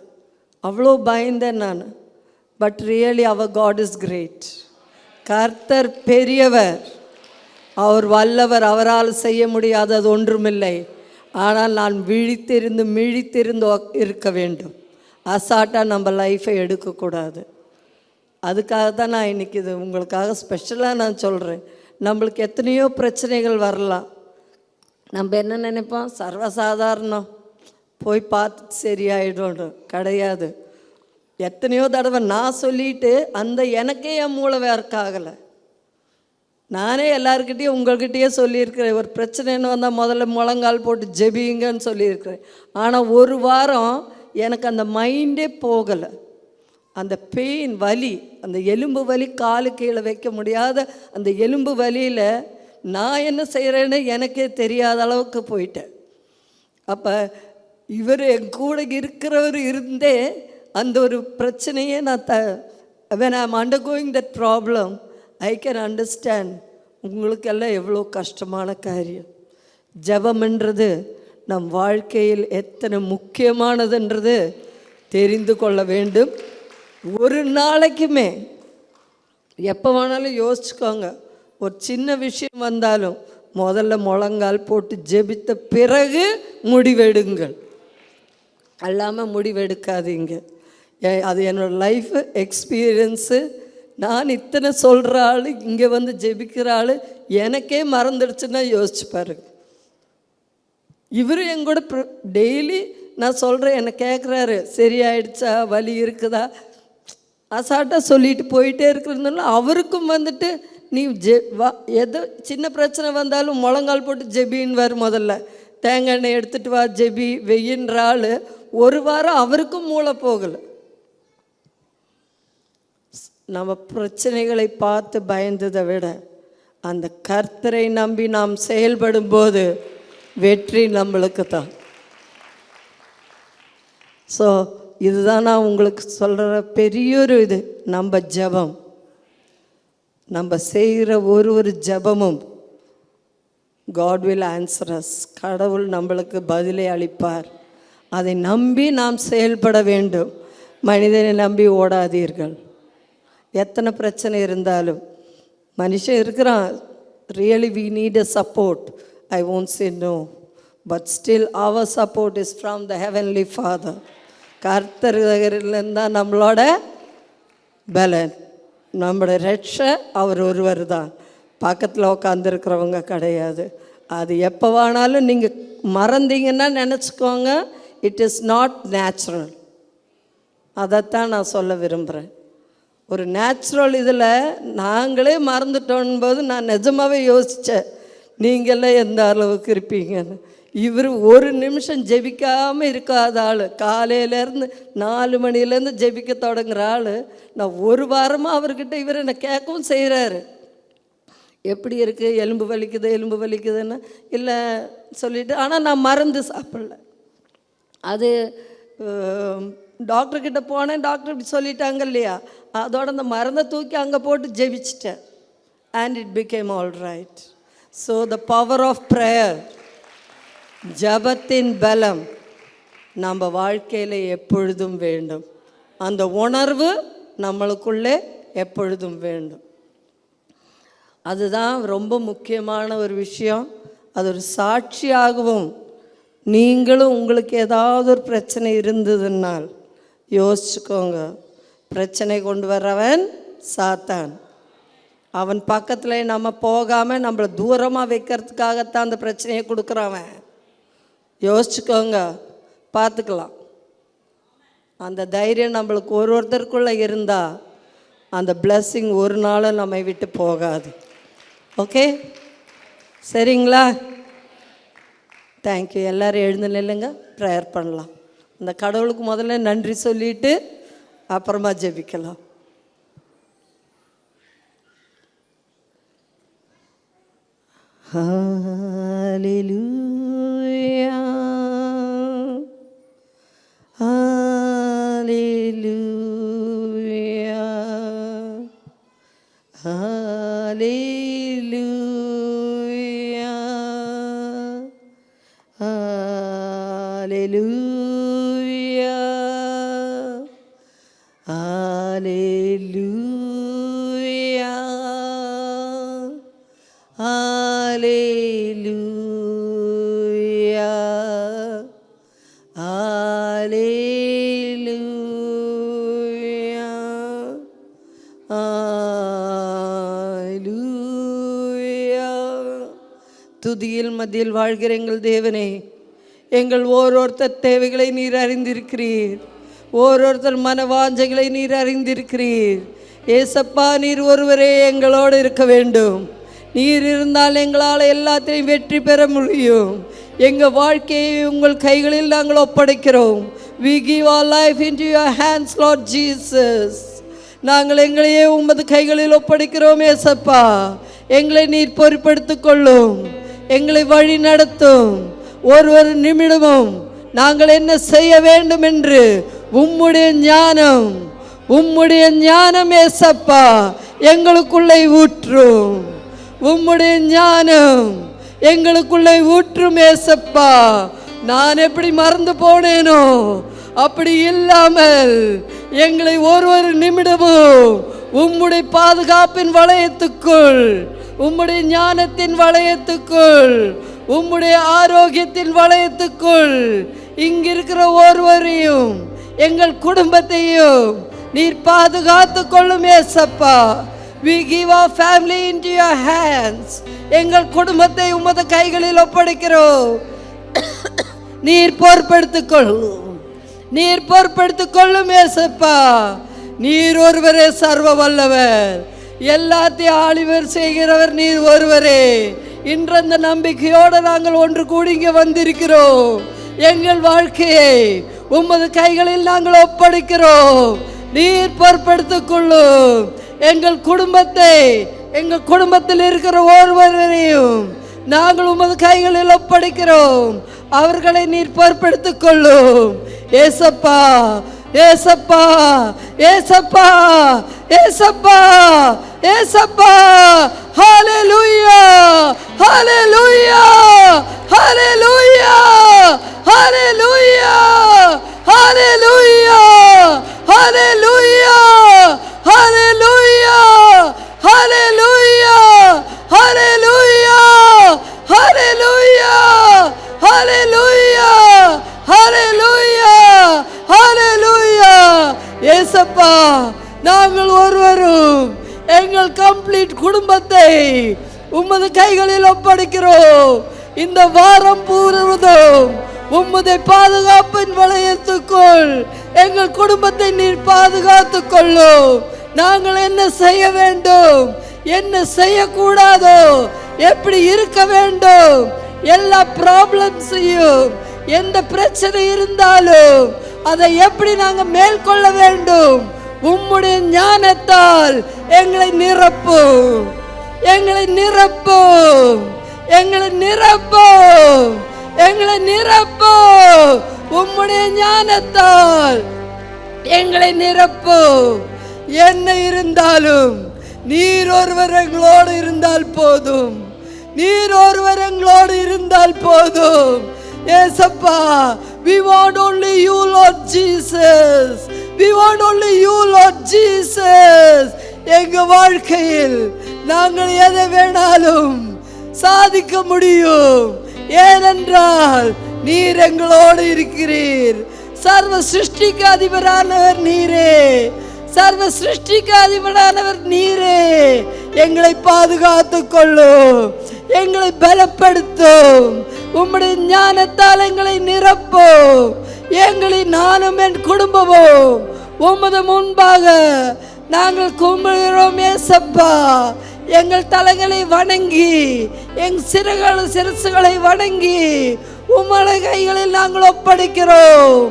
அவ்வளோ பயந்தேன் நான். பட் ரியலி அவர் காட் இஸ் கிரேட். கர்த்தர் பெரியவர், அவர் வல்லவர், அவரால் செய்ய முடியாதது ஒன்றுமில்லை. ஆனால் நான் மிழித்திருந்து இருக்க வேண்டும். அசாட்டாக நம்ம லைஃப்பை எடுக்கக்கூடாது. அதுக்காக தான் நான் இன்றைக்கி இது உங்களுக்காக ஸ்பெஷலாக நான் சொல்கிறேன். நம்மளுக்கு எத்தனையோ பிரச்சனைகள் வரலாம். நம்ம என்ன நினைப்போம், சர்வசாதாரணம், போய் பார்த்து சரியாயிடும். கிடையாது. எத்தனையோ தடவை நான் சொல்லிட்டு அந்த எனக்கே என் மூளை வேர்க் ஆகலை. நானே எல்லாருக்கிட்டேயும் உங்கள்கிட்டயே சொல்லியிருக்கிறேன், ஒரு பிரச்சனைன்னு வந்தால் முதல்ல முழங்கால் போட்டு ஜெபிங்கன்னு சொல்லியிருக்கிறேன். ஆனால் ஒரு வாரம் எனக்கு அந்த மைண்டே போகலை. அந்த பெயின் வலி, அந்த எலும்பு வலி, காலு கீழே வைக்க முடியாத அந்த எலும்பு வலியில் நான் என்ன செய்கிறேன்னு எனக்கே தெரியாத அளவுக்கு போயிட்டேன். அப்போ இவர் என் கூட இருக்கிறவர் இருந்தே அந்த ஒரு பிரச்சனையே நான் when I'm undergoing that problem, I can understand உங்களுக்கெல்லாம் எவ்வளோ கஷ்டமான காரியம். ஜெபம்ன்றது நம் வாழ்க்கையில் எத்தனை முக்கியமானதுன்றது தெரிந்து கொள்ள வேண்டும். ஒரு நாளைக்குமே எப்போ வேணாலும் யோசிச்சுக்கோங்க, ஒரு சின்ன விஷயம் வந்தாலும் முதல்ல முழங்கால் போட்டு ஜெபித்த பிறகு முடிவெடுங்கள். அல்லாமல் முடிவெடுக்காதீங்க. அது என்னோடய லைஃப் எக்ஸ்பீரியன்ஸு. நான் இத்தனை சொல்கிற ஆள், இங்கே வந்து ஜெபிக்கிற ஆள் எனக்கே மறந்துடுச்சுன்னா யோசிச்சு பாருங்க. இவர் எங்கூட டெய்லி நான் சொல்கிறேன், என்னை கேட்குறாரு, சரியாயிடுச்சா, வலி இருக்குதா, அசாட்டாக சொல்லிட்டு போயிட்டே இருக்கிறதுனால அவருக்கும் வந்துட்டு நீ எது சின்ன பிரச்சனை வந்தாலும் முழங்கால் போட்டு ஜெபின்னு வரும். முதல்ல தேங்காய் எண்ணெய் எடுத்துகிட்டு வா ஜெபி வெயின்ற ஆள் ஒரு வாரம் அவருக்கும் மூளை போகலை. நம்ம பிரச்சனைகளை பார்த்து பயந்ததை விட அந்த கர்த்தரை நம்பி நாம் செயல்படும் போது வெற்றி நம்மளுக்கு தான். ஸோ இதுதான் நான் உங்களுக்கு சொல்கிற பெரியொரு இது. நம்ம ஜெபம், நம்ம செய்கிற ஒரு ஜெபமும் காட் வில் ஆன்சர் அஸ். கடவுள் நம்மளுக்கு பதிலை அளிப்பார். அதை நம்பி நாம் செயல்பட வேண்டும். மனிதனை நம்பி ஓடாதீர்கள். எத்தனை பிரச்சனை இருந்தாலும் மனுஷன் இருக்கிறான். Really we need a support. I won't say no, but still our support is from the heavenly Father. கர்த்தரிலிருந்து தான் நம்மளோட பலன், நம்மளோட ரட்ச அவர் ஒருவர் தான். பக்கத்தில் உட்காந்துருக்கிறவங்க கிடையாது. அது எப்போ வேணாலும் நீங்கள் மறந்தீங்கன்னா நினச்சிக்கோங்க, இட் இஸ் நாட் நேச்சுரல். அதைத்தான் நான் சொல்ல விரும்புகிறேன். ஒரு நேச்சுரல் இதில் நாங்களே மறந்துட்டோன்போது நான் நிஜமாகவே யோசித்தேன், நீங்கள்லாம் எந்த அளவுக்கு இருப்பீங்கன்னு. இவர் ஒரு நிமிஷம் ஜெபிக்காமல் இருக்காத ஆள். காலையிலேருந்து 4 மணிலேருந்து ஜெபிக்க தொடங்குற ஆள். நான் ஒரு வாரமாக அவர்கிட்ட இவர் என்னை கேட்கவும் செய்கிறாரு, எப்படி இருக்குது, எலும்பு வலிக்குதுன்னு இல்லை சொல்லிவிட்டு. ஆனால் நான் மருந்து சாப்பிடல. அது டாக்டர்கிட்ட போனேன், டாக்டர் இப்படி சொல்லிட்டாங்க இல்லையா, அதோட அந்த மருந்தை தூக்கி அங்கே போட்டு ஜெபிச்சிட்டேன். And it became all right. So the power of prayer, ஜபத்தின் பலம் நம்ம வாழ்க்கையில் எப்பொழுதும் வேண்டும். அந்த உணர்வு நம்மளுக்குள்ளே எப்பொழுதும் வேண்டும். அதுதான் ரொம்ப முக்கியமான ஒரு விஷயம். அது ஒரு சாட்சியாகவும், நீங்களும் உங்களுக்கு ஏதாவது ஒரு பிரச்சனை இருந்ததுன்னால் யோசிச்சுக்கோங்க, பிரச்சனை கொண்டு வர்றவன் சாத்தான். அவன் பக்கத்தில் நம்ம போகாமல் நம்மளை தூரமாக வைக்கிறதுக்காகத்தான் அந்த பிரச்சனையை கொடுக்குறவன். யோசிச்சுக்கோங்க, பார்த்துக்கலாம். அந்த தைரியம் நம்மளுக்கு ஒருத்தருக்குள்ளே இருந்தால் அந்த பிளஸ்ஸிங் ஒரு நாளும் நம்மை விட்டு போகாது. ஓகே, சரிங்களா? தேங்க்யூ. எல்லோரும் எழுந்து நில்லுங்க, ப்ரேயர் பண்ணலாம். அந்த கடவுளுக்கு முதல்ல நன்றி சொல்லிவிட்டு அப்புறமா ஜெபிக்கலாம். ஹல்லேலூயா, ஹல்லேலூயா, ஹல்லேலூயா, ஹல்லேலூயா, ஹல்லேலூயா, ஹல்லேலூயா, ஹல்லேலூயா, ஹல்லேலூயா. துதியில் மத்தியில் வாழ்கிற எங்கள் தேவனே, எங்கள் ஓரோருத்தர் தேவைகளை நீர் அறிந்திருக்கிறீர். ஓரோருத்தர் மனவாஞ்சைகளை நீர் அறிந்திருக்கிறீர். ஏசப்பா, நீர் ஒருவரே எங்களோடு இருக்க வேண்டும். நீர் இருந்தால் எங்களால் எல்லாத்தையும் வெற்றி பெற முடியும். எங்கள் வாழ்க்கையை உங்கள் கைகளில் நாங்கள் ஒப்படைக்கிறோம். We give our life into your hands, Lord Jesus. நாங்கள் எங்களையே உமது கைகளில் ஒப்படைக்கிறோம். ஏசப்பா, எங்களை நீர் பொறுப்படுத்திக் கொள்ளும், எங்களை வழி நடத்தும். ஒரு நிமிடமும் நாங்கள் என்ன செய்ய வேண்டும் என்று உம்முடைய ஞானம் ஏசப்பா எங்களுக்குள்ளே ஊற்றும். உம்முடைய ஞானம் எங்களுக்குள்ளே ஊற்றும் ஏசப்பா. நான் எப்படி மறந்து போனேனோ அப்படி இல்லாமல் எங்களை ஒரு நிமிடமும் உம்முடைய பாதுகாப்பின் வளையத்துக்குள், உம்முடைய ஞானத்தின் வளையத்துக்குள், உம்முடைய ஆரோக்கியத்தின் வளையத்துக்குள் இங்கிருக்கிற ஒருவரையும் எங்கள் குடும்பத்தையும் நீர் பாதுகாத்து கொள்ளும் ஏசப்பா. We give our family into your hands. எங்கள் குடும்பத்தை உமது கைகளில் ஒப்படைக்கிறோம். நீர் பொறுப்படுத்திக் கொள்ளும் ஏசப்பா. நீர் ஒருவரே சர்வ வல்லவர், எல்லாத்தையும் ஆளுவர் செய்கிறவர் நீர் ஒருவரே. இன்று அந்த நம்பிக்கையோடு நாங்கள் ஒன்று கூடி இங்கே வந்திருக்கிறோம். எங்கள் வாழ்க்கையை உமது கைகளில் நாங்கள் ஒப்படைக்கிறோம். நீர் பொறுப்படுத்திக் கொள்ளும் எங்கள் குடும்பத்தை, எங்கள் குடும்பத்தில் இருக்கிற ஒருவரையும் நாங்கள் உமது கைகளில் ஒப்படைக்கிறோம். அவர்களை நீர் பொறுப்படுத்திக் கொள்ளும் ஏசப்பா. ஏசப்பா, ஏசப்பா, ஏசப்பா, ஏசப்பா. ஹல்லேலூயா, ஹல்லேலூயா. குடும்பத்தை உமது கைகளில் ஒப்படைக்கிறோம். இந்த வாரம் பூர்வதும் உம்முடைய பாதுகாப்பின் வளையத்துக்குள் எங்கள் குடும்பத்தை நீர் பாதுகாத்துக் கொள்ளும். நாங்கள் என்ன செய்ய வேண்டும், என்ன செய்யக்கூடாதோ, எப்படி இருக்க வேண்டும், எல்லா ப்ராப்ளம்ஸையும், எந்த பிரச்சனை இருந்தாலும் அதை எப்படி நாங்கள் மேற்கொள்ள வேண்டும், உம்முடைய ஞானத்தால் எங்களை நிரப்பும், எங்களை நிரப்பும், எங்களை நிரப்பும், எங்களை நிரப்பும். உம்முடைய ஞானத்தால் எங்களை நிரப்பும். என்ன இருந்தாலும் நீர் ஒருவர் எங்களோடு இருந்தால் போதும், நீர் ஒருவர் எங்களோடு இருந்தால் போதும். ஏசப்பா, we want only you, Lord Jesus. We want only you, Lord Jesus. எங்க வாழ்க்கையில் நாங்கள் எதை வேணாலும் சாதிக்க முடியும். ஏனென்றால் நீர் எங்களோடு இருக்கிறீர். சர்வ சிருஷ்டிக்கு அதிபரானவர் நீரே, சர்வ சிருஷ்டிக்கு அதிபரானவர் நீரே. எங்களை பாதுகாத்துக் கொள்ளும், எங்களை பலப்படுத்தும். உம்முடைய ஞானத்தால் எங்களை நிரப்பும். எங்களின் நானும் என் குடும்பமும் உமது முன்பாக நாங்கள் கும்பிடுகிறோம். ஏசப்பா, எங்கள் தலைகளை வணங்கி, எங் சிரசுகளை வணங்கி உம்முடைய கைகளில் நாங்கள் ஒப்படைக்கிறோம்.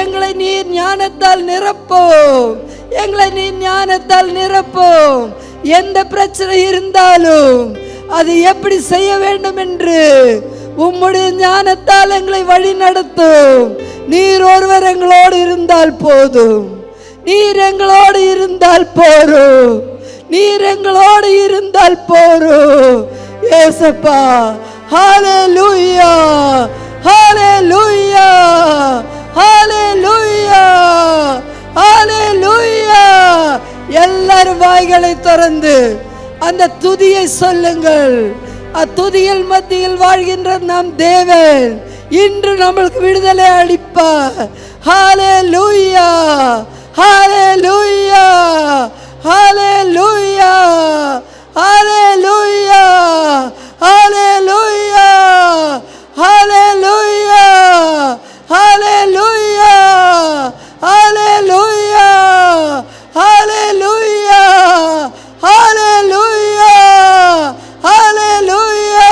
எங்களை நீர் ஞானத்தால் நிரப்பும், எங்களை நீர் ஞானத்தால் நிரப்பும். எந்த பிரச்சனை இருந்தாலும் அது எப்படி செய்ய வேண்டும் என்று உம்முடைய ஞானத்தால் எங்களை வழி நடத்தும். நீர் ஒருவர் எங்களோடு இருந்தால் போதும், நீர் எங்களோடு இருந்தால் போரும், நீர் எங்களோடு இருந்தால் போரும். ஏசப்பா, ஹல்லேலூயா, ஹல்லேலூயா, ஹல்லேலூயா, ஹல்லேலூயா. எல்லாரும் வாய்களை திறந்து அந்த துதியை சொல்லுங்கள். அத்துதியில் மத்தியில் வாழ்கின்ற நம் தேவன் இன்று நம்மளுக்கு விடுதலை அளிப்பார். ஹல்லேலூயா, ஹல்லேலூயா, ஹல்லேலூயா, ஹல்லேலூயா, ஹல்லேலூயா, ஹல்லேலூயா, ஹல்லேலூயா, ஹல்லேலூயா, ஹல்லேலூயா, ஹல்லேலூயா, ஹல்லேலூயா,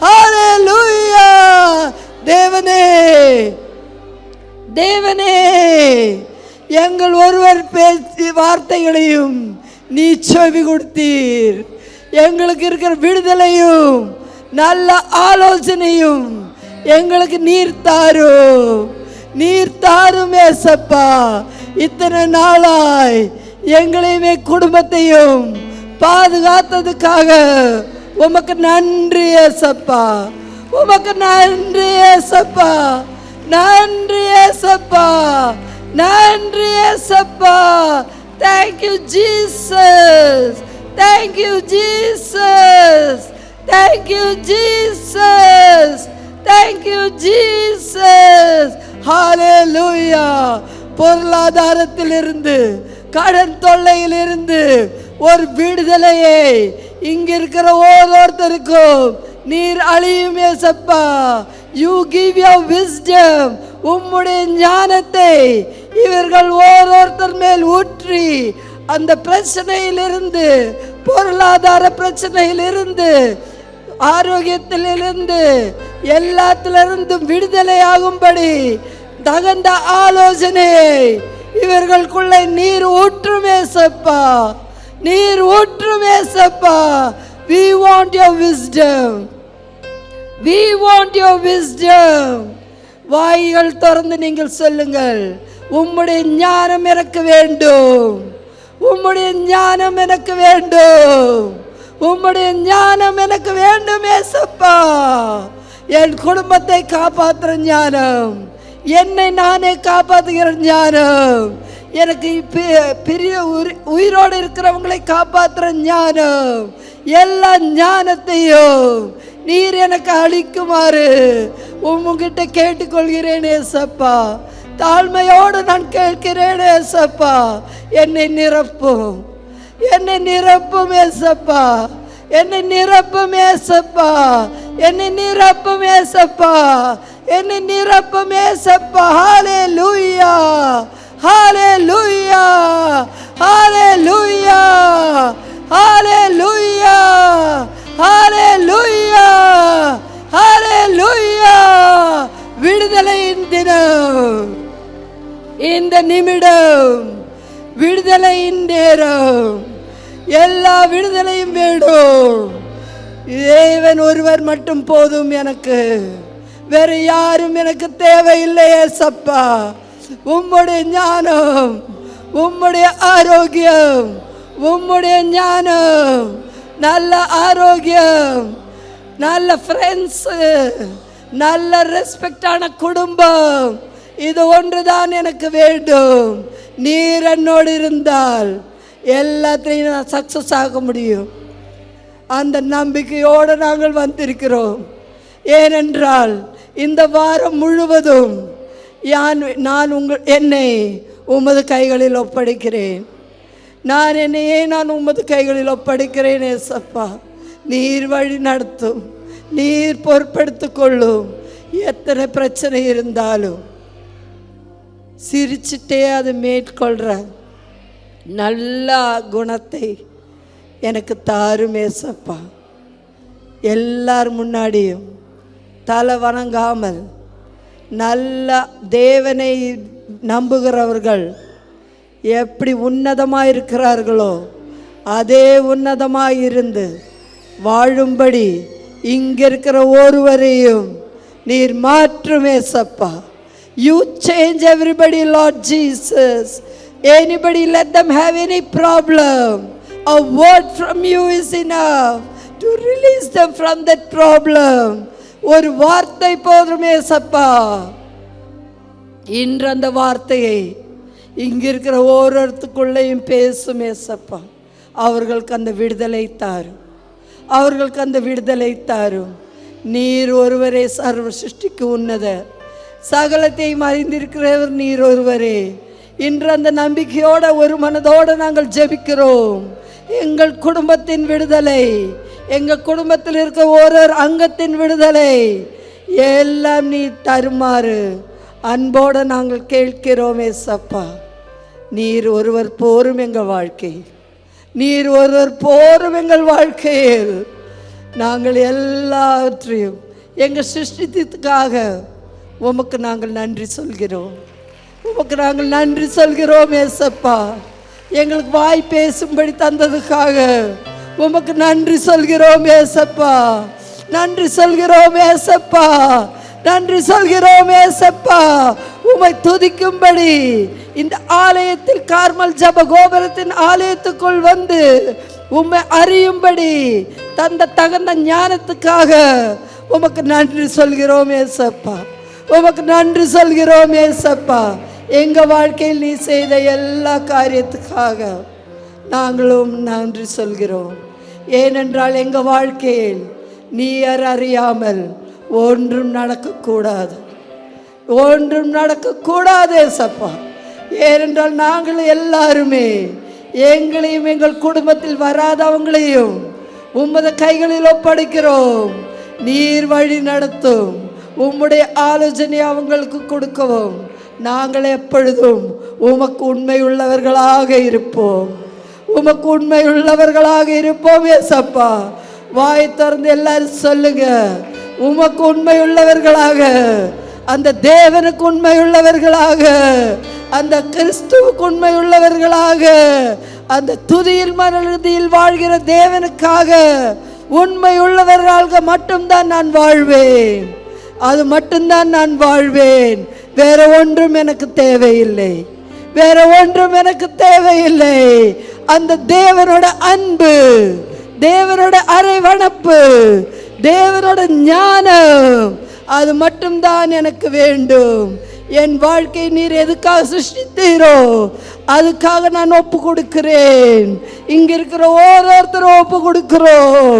ஹல்லேலூயா. தேவனே, தேவனே, எங்கள் ஒருவர் பேசி வார்த்தைகளையும் நீ செவி கொடுத்தீர். எங்களுக்கு இருக்கிற விடுதலையும் நல்ல ஆலோசனையும் எங்களுக்கு நீர் தாரும், நீர் தாரும். ஏசப்பா, இத்தனை நாளாய் எங்களையுமே குடும்பத்தையும் பாதுகாத்ததுக்காக உமக்கு நன்றி ஏசப்பா, உமக்கு நன்றி ஏசப்பா, நன்றி ஏசப்பா, நன்றி ஏசப்பா. Thank you Jesus, thank you Jesus, thank you Jesus, thank you Jesus. Hallelujah. பொருளாதாரத்திலிருந்து, கடன் தொல்லையிலிருந்து ஒரு விடுதலையை இங்கிருக்கிற ஒவ்வொருத்தருக்கும் நீர் அழியும் ஏசப்பா. You give your wisdom, உம்முடைய ஞானத்தை இவர்கள் ஒவ்வொருத்தர் மேல் ஊற்றி அந்த பிரச்சனையிலிருந்து, பொருளாதார பிரச்சனையிலிருந்து, ஆரோக்கியத்திலிருந்து, எல்லாத்திலிருந்தும் விடுதலை ஆகும்படி தகுந்த ஆலோசனை இவர்களுக்குள்ளே நீர் ஊற்றும் ஏசப்பா, நீர் ஊற்றும் ஏசப்பா. We want your wisdom, we want your wisdom. வாய்கள் திறந்து நீங்கள் சொல்லுங்கள், உம்முடைய ஞானம் எனக்கு வேண்டும், உம்முடைய ஞானம் எனக்கு வேண்டும், உம்முடைய ஞானம் எனக்கு வேண்டும் ஏசப்பா. என் குடும்பத்தை காப்பாற்றுற ஞானம், என்னை நானே காப்பாற்றுகிற ஞானம், எனக்கு பெரிய உயிரோடு இருக்கிறவங்களை காப்பாற்றுற ஞானம், எல்லா ஞானத்தையும் நீர் எனக்கு அளிக்குமாறு உங்ககிட்ட கேட்டுக்கொள்கிறேன் ஏசப்பா. தாழ்மையோடு நான் கேட்கிறேன் ஏசப்பா. என்னை நிரப்பும், என்னை நிரப்பும் ஏசப்பா, என்னை நிரப்பும் ஏசப்பா, என்னை நிரப்பும் ஏசப்பா, என்னை நிரப்பும் ஏசப்பா. ஹல்லேலூயா, ஹல்லேலூயா, ஹல்லேலூயா, ஹல்லேலூயா, ஹல்லேலூயா, ஹல்லேலூயா. விடுதலையின் தினம், இந்த நிமிடம் விடுதலையின் நேரம். எல்லா விடுதலையும் வேணும். தேவன் ஒருவர் மட்டும் போதும் எனக்கு, வேற யாரும் எனக்கு தேவையில்லை ஏசப்பா. உம்முடைய ஞானம், உம்முடைய ஆரோக்கியம், உம்முடைய ஞானம், நல்ல ஆரோக்கியம், நல்ல ஃப்ரெண்ட்ஸு, நல்ல ரெஸ்பெக்டான குடும்பம், இது ஒன்றுதான் எனக்கு வேண்டும். நீர் என்னோடு இருந்தால் எல்லாத்தையும் நான் சக்ஸஸ் ஆக முடியும். அந்த நம்பிக்கையோடு நாங்கள் வந்திருக்கிறோம். ஏனென்றால் இந்த வாரம் முழுவதும் நான் என்னை உமது கைகளில் ஒப்படைக்கிறேன். நான் உமது கைகளில் ஒப்படைக்கிறேன் ஏசப்பா. நீர் வழி நடத்தும், நீர் பொறுப்பெடுத்து கொள்ளும். எத்தனை பிரச்சனை இருந்தாலும் சிரிச்சிட்டே அது மேற்கொள்கிற நல்ல குணத்தை எனக்கு தாரும் ஏசப்பா. எல்லார் முன்னாடியும் தலை வணங்காமல் நல்ல தேவனை நம்புகிறவர்கள் எப்படி உன்னதமாக இருக்கிறார்களோ அதே உன்னதமாக இருந்து வாழும்படி இங்கே இருக்கிற ஒருவரையும் நீர் மாற்றும் ஏசப்பா. You change everybody, Lord Jesus. Anybody, let them have any problem. A word from you is enough to release them from that problem. ஒரு வார்த்தை போதும் ஏசப்பா. இன்று அந்த வார்த்தையை இங்கே இருக்கிற ஒவ்வொருத்துக்குள்ளேயும் பேசும் ஏசப்பா. அவர்களுக்கு அந்த விடுதலை தாரும், அவர்களுக்கு அந்த விடுதலை தாரும். நீர் ஒருவரே சர்வ சிருஷ்டிக்கு உன்னத, சகலத்தையும் அறிந்திருக்கிறவர் நீர் ஒருவரே. இன்று அந்த நம்பிக்கையோட ஒரு மனதோடு நாங்கள் ஜெபிக்கிறோம். எங்கள் குடும்பத்தின் விடுதலை, எங்கள் குடும்பத்தில் இருக்க ஒரு அங்கத்தின் விடுதலை எல்லாம் நீ தருமாறு அன்போடு நாங்கள் கேட்கிறோம் ஏசப்பா. நீர் ஒருவர் போரும் எங்கள் வாழ்க்கையில், நீர் ஒருவர் போரும் எங்கள் வாழ்க்கையில். நாங்கள் எல்லாவற்றையும் எங்கள் சிருஷ்டித்ததுக்காக உமக்கு நாங்கள் நன்றி சொல்கிறோம், உமக்கு நாங்கள் நன்றி சொல்கிறோம் ஏசப்பா. எங்களுக்கு வாய் பேசும்படி தந்ததுக்காக உமக்கு நன்றி சொல்கிறோம் ஏசப்பா, நன்றி சொல்கிறோம் ஏசப்பா, நன்றி சொல்கிறோம் ஏசப்பா. உம்மை துதிக்கும்படி இந்த ஆலயத்தில், கார்மல் ஜப கோபுரத்தின் ஆலயத்துக்குள் வந்து உம்மை அறியும்படி தந்த தகுந்த ஞானத்துக்காக உமக்கு நன்றி சொல்கிறோம் ஏசப்பா, உமக்கு நன்றி சொல்கிறோம் ஏசப்பா. எங்கள் வாழ்க்கையில் நீ செய்த எல்லா காரியத்துக்காக நாங்களும் நன்றி சொல்கிறோம். ஏனென்றால் எங்கள் வாழ்க்கையில் நீர் அறியாமல் ஒன்றும் நடக்கக்கூடாது, ஒன்றும் நடக்கக்கூடாது ஏசப்பா. ஏனென்றால் நாங்கள் எல்லாருமே எங்களையும் எங்கள் குடும்பத்தில் வராதவங்களையும் உமது கைகளில் ஒப்படைக்கிறோம். நீர் வழி நடத்தும், உம்முடைய ஆலோசனை அவங்களுக்கு கொடுக்கவும் நாங்கள் எப்பொழுதும் உமக்கு உண்மை உள்ளவர்களாக இருப்போம், உமக்கு உண்மை உள்ளவர்களாக இருப்போம் ஏசப்பா. வாய் திறந்து எல்லாரும் சொல்லுங்க, உமக்கு உண்மை உள்ளவர்களாக, அந்த தேவனுக்கு உண்மை உள்ளவர்களாக, அந்த கிறிஸ்துவுக்கு உண்மை உள்ளவர்களாக, அந்த துதியில் மனதில் வாழ்கிற தேவனுக்காக உண்மை உள்ளவர்களாக மட்டும்தான் நான் வாழ்வேன், அது மட்டும்தான் நான் வாழ்வேன். வேற ஒன்றும் எனக்கு தேவையில்லை, வேற ஒன்றும் எனக்கு தேவையில்லை. அந்த தேவனோட அன்பு, தேவனோட அரவணைப்பு, தேவனோட ஞானம், அது மட்டும்தான் எனக்கு வேண்டும். என் வாழ்க்கை நீர் எதுக்காக சிருஷ்டித்தீரோ அதுக்காக நான் ஒப்பு கொடுக்கிறேன். இங்க இருக்கிற ஒவ்வொருத்தரும் ஒப்பு கொடுக்கிறோம்.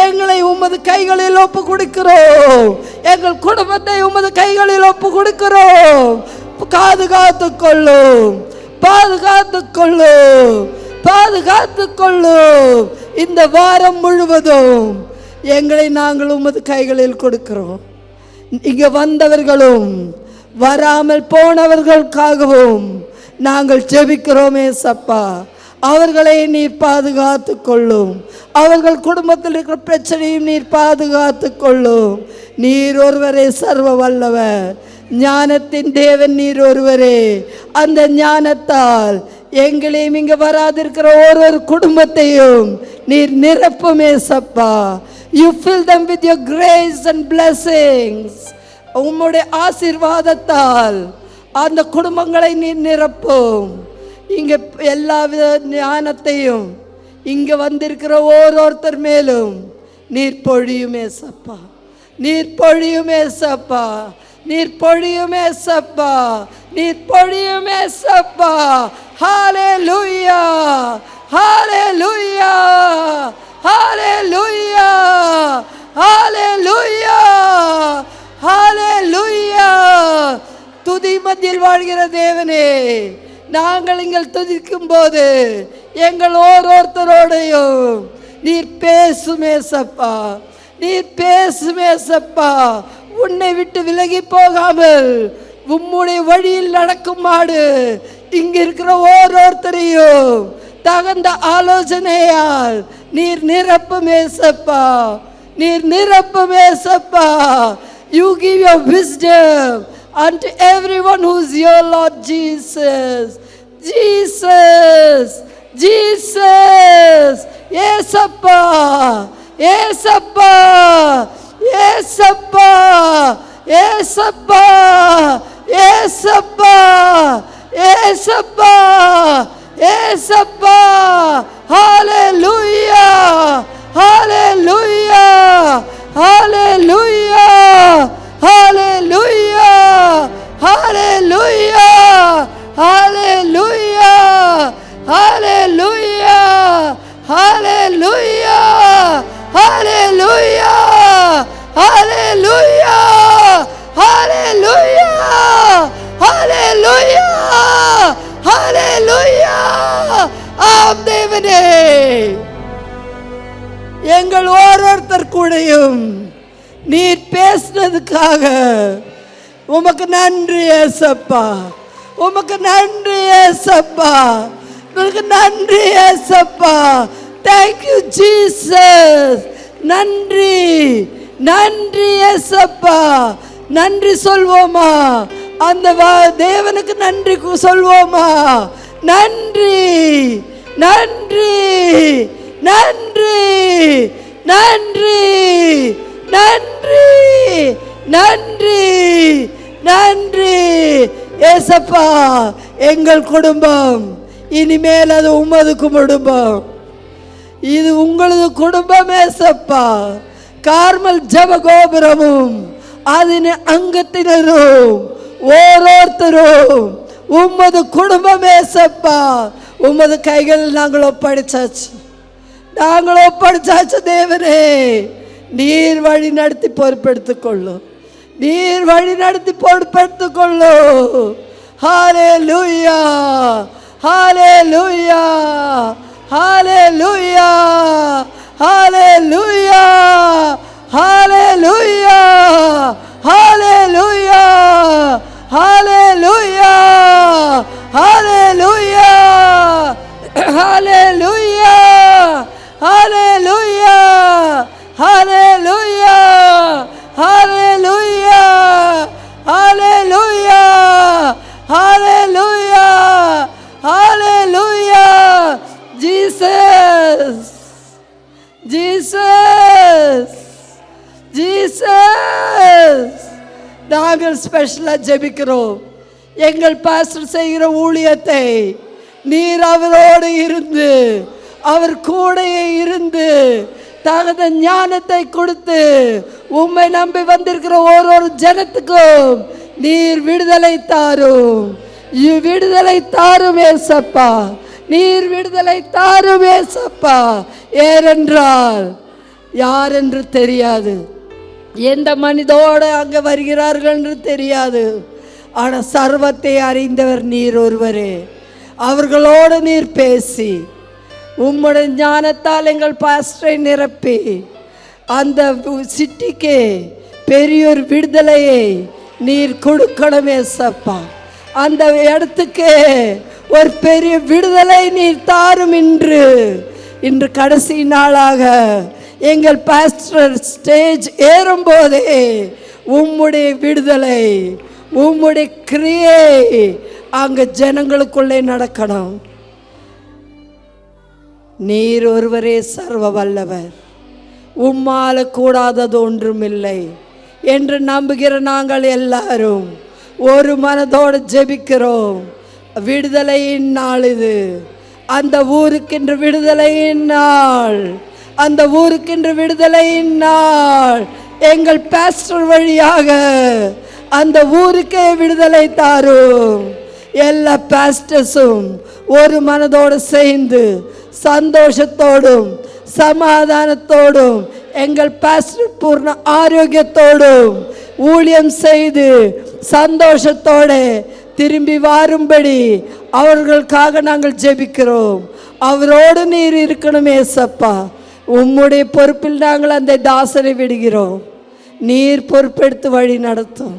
எங்களை உமது கைகளில் ஒப்பு கொடுக்கிறோம், எங்கள் குடும்பத்தை உமது கைகளில் ஒப்பு கொடுக்கிறோம். பாதுகாத்து கொள்ளும், பாதுகாத்து கொள்ளும். பாதுகாத்துக் கொள்ளும். இந்த வாரம் முழுவதும் எங்களை நாங்கள் உமது கைகளில் கொடுக்கிறோம். இங்க வந்தவர்களும் வராமல் போனவர்களுக்காகவும் நாங்கள் ஜெபிக்கிறோமே சப்பா. அவர்களை நீர் பாதுகாத்து கொள்ளும். அவர்கள் குடும்பத்தில் இருக்கிற பிரச்சனையும் நீர் பாதுகாத்து கொள்ளும். நீர் ஒருவரே சர்வ வல்லவர், ஞானத்தின் தேவன் நீர் ஒருவரே. அந்த ஞானத்தால் எங்களையும் இங்கே வராதிருக்கிற ஒரு குடும்பத்தையும் நீர் நிரப்புமே சப்பா. You fill them with your grace and blessings. உம்முடைய ஆசீர்வாதத்தால் அந்த குடும்பங்களை நீர் நிரப்பும். இங்கே எல்லா வித ஞானத்தையும் இங்கே வந்திருக்கிற ஒருத்தர் மேலும் நீர் பொழியுமே சப்பா. நீர் பொழியுமே சப்பா. நீர் பொழியுமே சப்பா. நீர் பொழியுமே சப்பா. ஹalleluya, ஹalleluya, ஹalleluya, ஹalleluya, ஹalleluya. துதி மத்தியில் வாழ்கிற தேவனே, நாங்கள் இங்கே துதிக்கும் போது எங்கள் ஒருத்தரோடையும் நீர் பேசுமே சப்பா. நீர் பேசுமே சப்பா. உன்னை விட்டு விலகி போகாமல் உம்முடைய வழியில் நடக்குமாறு இங்க இருக்கிற ஒருத்தரையும் தகுந்த ஆலோசனையால் நீர் நிரப்புமே சப்பா. நீர் நிரப்புமே சப்பா. You give your wisdom unto everyone who's your Lord Jesus. Jesus, Jesus, Yesappa, Yesappa, Yesappa, Yesappa, Yesappa, Yesappa, Yesappa. Hallelujah, hallelujah, hallelujah, hallelujah, hallelujah, hallelujah, hallelujah, hallelujah, hallelujah, hallelujah, hallelujah, hallelujah, hallelujah. ஆம் தேவனே, எங்கள் ஒருத்தர் கூடயும் நீர் பேசுனதுக்காக உமக்கு நன்றி ஏசப்பா. உமக்கு நன்றி ஏசப்பா. உமக்கு நன்றி ஏசப்பா. Thank you Jesus. நன்றி, நன்றி ஏசப்பா. நன்றி சொல்வோமா? அந்த தேவனுக்கு நன்றி சொல்வோமா? நன்றி, நன்றி, நன்றி, நன்றி, நன்றி, நன்றி, நன்றி ஏசப்பா. எங்கள் குடும்பம் இனிமேல் அது உமது குடும்பம். இது உங்களது குடும்பம் ஏசப்பா. கார்மல் ஜபகோபுரமும் அதன் அங்கத்தினரும் ஓரோருத்தரும் உமது குடும்பம் ஏசப்பா. உமது கைகளில் நாங்கள் ஒப்படைச்சாச்சு, நாங்கள் ஒப்படைச்சாச்சு தேவனே. நீர் வழி நடத்தி பொறுப்பெடுத்துக் கொள்ளும். நீர் வழி நடத்தி பொறுப்பெடுத்துக் கொள்ளும். ஹalleluya, ஹalleluya, ஹalleluya, ஹalleluya, ஹalleluya, ஹalleluya, ஹalleluya, ஹalleluya, ஹalleluya, ஹalleluya, ஹalleluya, ஹalleluya, ஹalleluya, ஹalleluya, ஹalleluya. Jesus, Jesus, Jesus. நாங்கள் ஸ்பெஷலாக ஜெபிக்கிறோம். எங்கள் பாஸ்டர் செய்கிற ஊழியத்தை நீர் அவரோடு இருந்து, அவர் கூடையே இருந்து தகுந்த ஞானத்தை கொடுத்து உம்மை நம்பி வந்திருக்கிற ஒரு ஜனத்துக்கும் நீர் விடுதலை தாரும். விடுதலை தாரும் ஏசப்பா. நீர் விடுதலை தாரும் ஏசப்பா. ஏனென்றால் யார் என்று தெரியாது, எந்த மனிதோடு அங்கே வருகிறார்கள் என்று தெரியாது. ஆனால் சர்வத்தை அறிந்தவர் நீர் ஒருவரே. அவர்களோடு நீர் பேசி உம்முடைய ஞானத்தால் எங்கள் பாஸ்டரை நிரப்பி அந்த சிட்டிக்கு பெரியோர் விடுதலையை நீர் கொடுக்கணும் ஏசப்பா. அந்த இடத்துக்கு ஒரு பெரிய விடுதலை நீர் தாரும். இன்று கடைசி நாளாக எங்கள் பாஸ்டர் ஸ்டேஜ் ஏறும்போதே உம்முடைய விடுதலை, உம்முடைய கிரியை அங்க ஜனங்களுக்குள்ளே நடக்கணும். நீர் ஒருவரே சர்வ வல்லவர், உம்மால கூடாதது ஒன்றுமில்லை என்று நம்புகிற நாங்கள் எல்லாரும் ஒரு மனதோடு ஜெபிக்கிறோம். விடுதலையின் நாள் இது. அந்த ஊருக்கென்று விடுதலையின் நாள், அந்த ஊருக்கென்று விடுதலையின் நாள். எங்கள் பாஸ்டர் வழியாக அந்த ஊருக்கே விடுதலை தாரும். எல்லா பாஸ்டர்ஸும் ஒரு மனதோடு சேர்ந்து சந்தோஷத்தோடும் சமாதானத்தோடும் எங்கள் பாஸ்டர் பூர்ண ஆரோக்கியத்தோடும் ஊழியம் செய்து சந்தோஷத்தோட திரும்பி வரும்படி அவர்களுக்காக நாங்கள் ஜெபிக்கிறோம். அவரோடு நீர் இருக்கணும் ஏசப்பா. உம்முடைய பொறுப்பில் நாங்கள் அந்த தாசனை விடுகிறோம். நீர் பொறுப்பெடுத்து வழி நடத்தும்.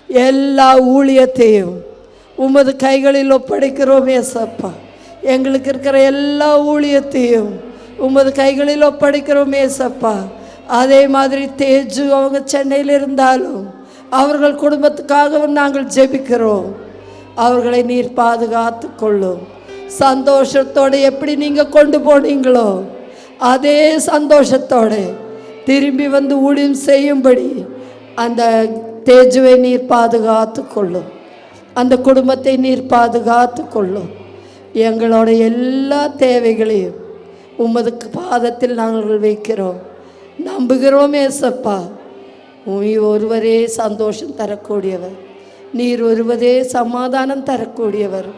எல்லா ஊழியத்தையும் உமது கைகளில் ஒப்படைக்கிறோம் ஏசப்பா. எங்களுக்கு இருக்கிற எல்லா ஊழியத்தையும் உமது கைகளில் ஒப்படைக்கிறோம் ஏசப்பா. அதே மாதிரி தேஜு அவங்க சென்னையில் இருந்தாலும் அவர்கள் குடும்பத்துக்காகவும் நாங்கள் ஜெபிக்கிறோம். அவர்களை நீர் பாதுகாத்து கொள்ளும். சந்தோஷத்தோடு எப்படி நீங்கள் கொண்டு போனீங்களோ அதே சந்தோஷத்தோடு திரும்பி வந்து ஊழியம் செய்யும்படி அந்த தேஜுவை நீர் பாதுகாத்து கொள்ளும். அந்த குடும்பத்தை நீர் பாதுகாத்து கொள்ளும். எங்களோட எல்லா தேவைகளையும் உமது பாதத்தில் நாங்கள் வைக்கிறோம். நம்புகிறோம் ஏசப்பா. நீர் ஒருவரே சந்தோஷம் தரக்கூடியவர், நீர் ஒருவரே சமாதானம் தரக்கூடியவர்,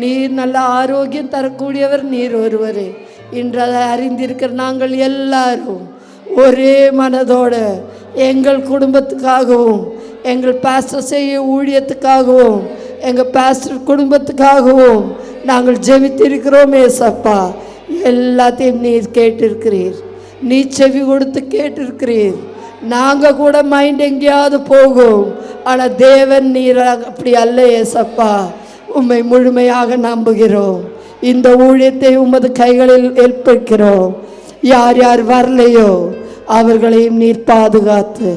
நீர் நல்ல ஆரோக்கியம் தரக்கூடியவர் நீர் ஒருவரே. இன்று அதை அறிந்திருக்கிற நாங்கள் எல்லாரும் ஒரே மனதோடு எங்கள் குடும்பத்துக்காகவும் எங்கள் பாஸ்டர் செய்ய ஊழியத்துக்காகவும் எங்கள் பாஸ்டர் குடும்பத்துக்காகவும் நாங்கள் ஜெபித்திருக்கிறோம் ஏசப்பா. எல்லாத்தையும் நீர் கேட்டிருக்கிறீர், நீ செவி கொடுத்து கேட்டிருக்கிறீர். நாங்கள் கூட மைண்ட் எங்கேயாவது போகும், ஆனால் தேவன் நீர் அப்படி அல்ல ஏசப்பா. உம்மை முழுமையாக நம்புகிறோம். இந்த ஊழியத்தை உமது கைகளில் ஏற்படுகிறோம். யார் யார் வரலையோ அவர்களையும் நீர் பாதுகாத்து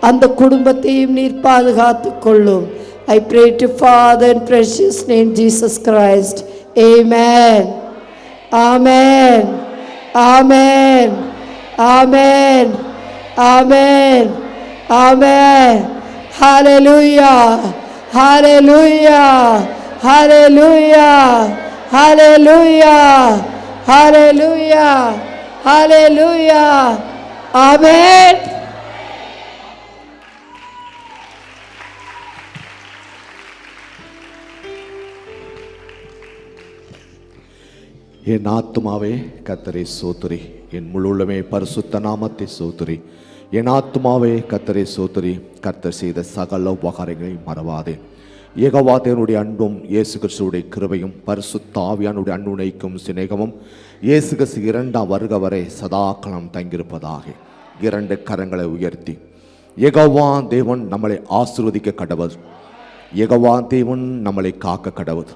அந்த குடும்பத்தையும் நீர் பாதுகாத்து கொள்ளும். I pray to Father in precious name Jesus Christ. Amen. Amen. Amen. Amen. Amen. Amen. Hallelujah. Hallelujah. Hallelujah. Hallelujah. Hallelujah. Hallelujah. Amen. என் ஆத்துமாவே கர்த்தரை சோத்துரி, என் முழுமே பரிசுத்த நாமத்தை சோத்துரி. என் ஆத்துமாவே கர்த்தரை சோத்துரி, கர்த்தர் செய்த சகல உபகாரங்களை மறவாதே. யெகோவா தேவனுடைய அன்பும் இயேசு கிறிஸ்துவுடைய கிருபையும் பரிசுத்த ஆவியானுடைய அன்புணைக்கும் சிநேகமும் இயேசு கிறிஸ்து இரண்டாம் வருக வரை சதாகாலம் தங்கியிருப்பதாக. இரண்டு கரங்களை உயர்த்தி யெகோவா தேவன் நம்மளை ஆசீர்வதிக்க கடவுள், யெகோவா தேவன் நம்மளை காக்க கடவுள்.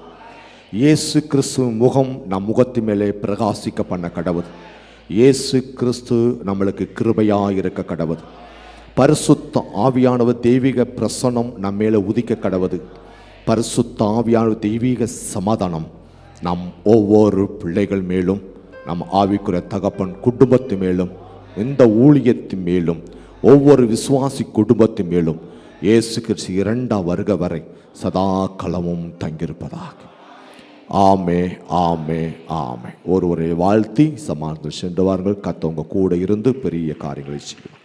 இயேசு கிறிஸ்து முகம் நம் முகத்து மேலே பிரகாசிக்க பண்ண கடவுள். இயேசு கிறிஸ்து நம்மளுக்கு கிருபையாக இருக்க கடவுள். பரிசுத்த ஆவியானவர் தெய்வீக பிரசன்னம் நம்ம மேலே உதிக்க கடவுள். பரிசுத்த ஆவியானவர் தெய்வீக சமாதானம் நம் ஒவ்வொரு பிள்ளைகள் மேலும், நம் ஆவிக்குரிய தகப்பன் குடும்பத்து மேலும், இந்த ஊழியத்து மேலும், ஒவ்வொரு விசுவாசி குடும்பத்து மேலும் இயேசு கிறிஸ்து இரண்டாம் வருக வரை சதா காலமும் தங்கியிருப்பதாக. ஆமே ஆமே ஆமே. ஒருவரை வாழ்த்தி சமாளித்து சென்று வாருங்கள். கர்த்தர் உங்க கூட இருந்து பெரிய காரியங்களை செய்யும்.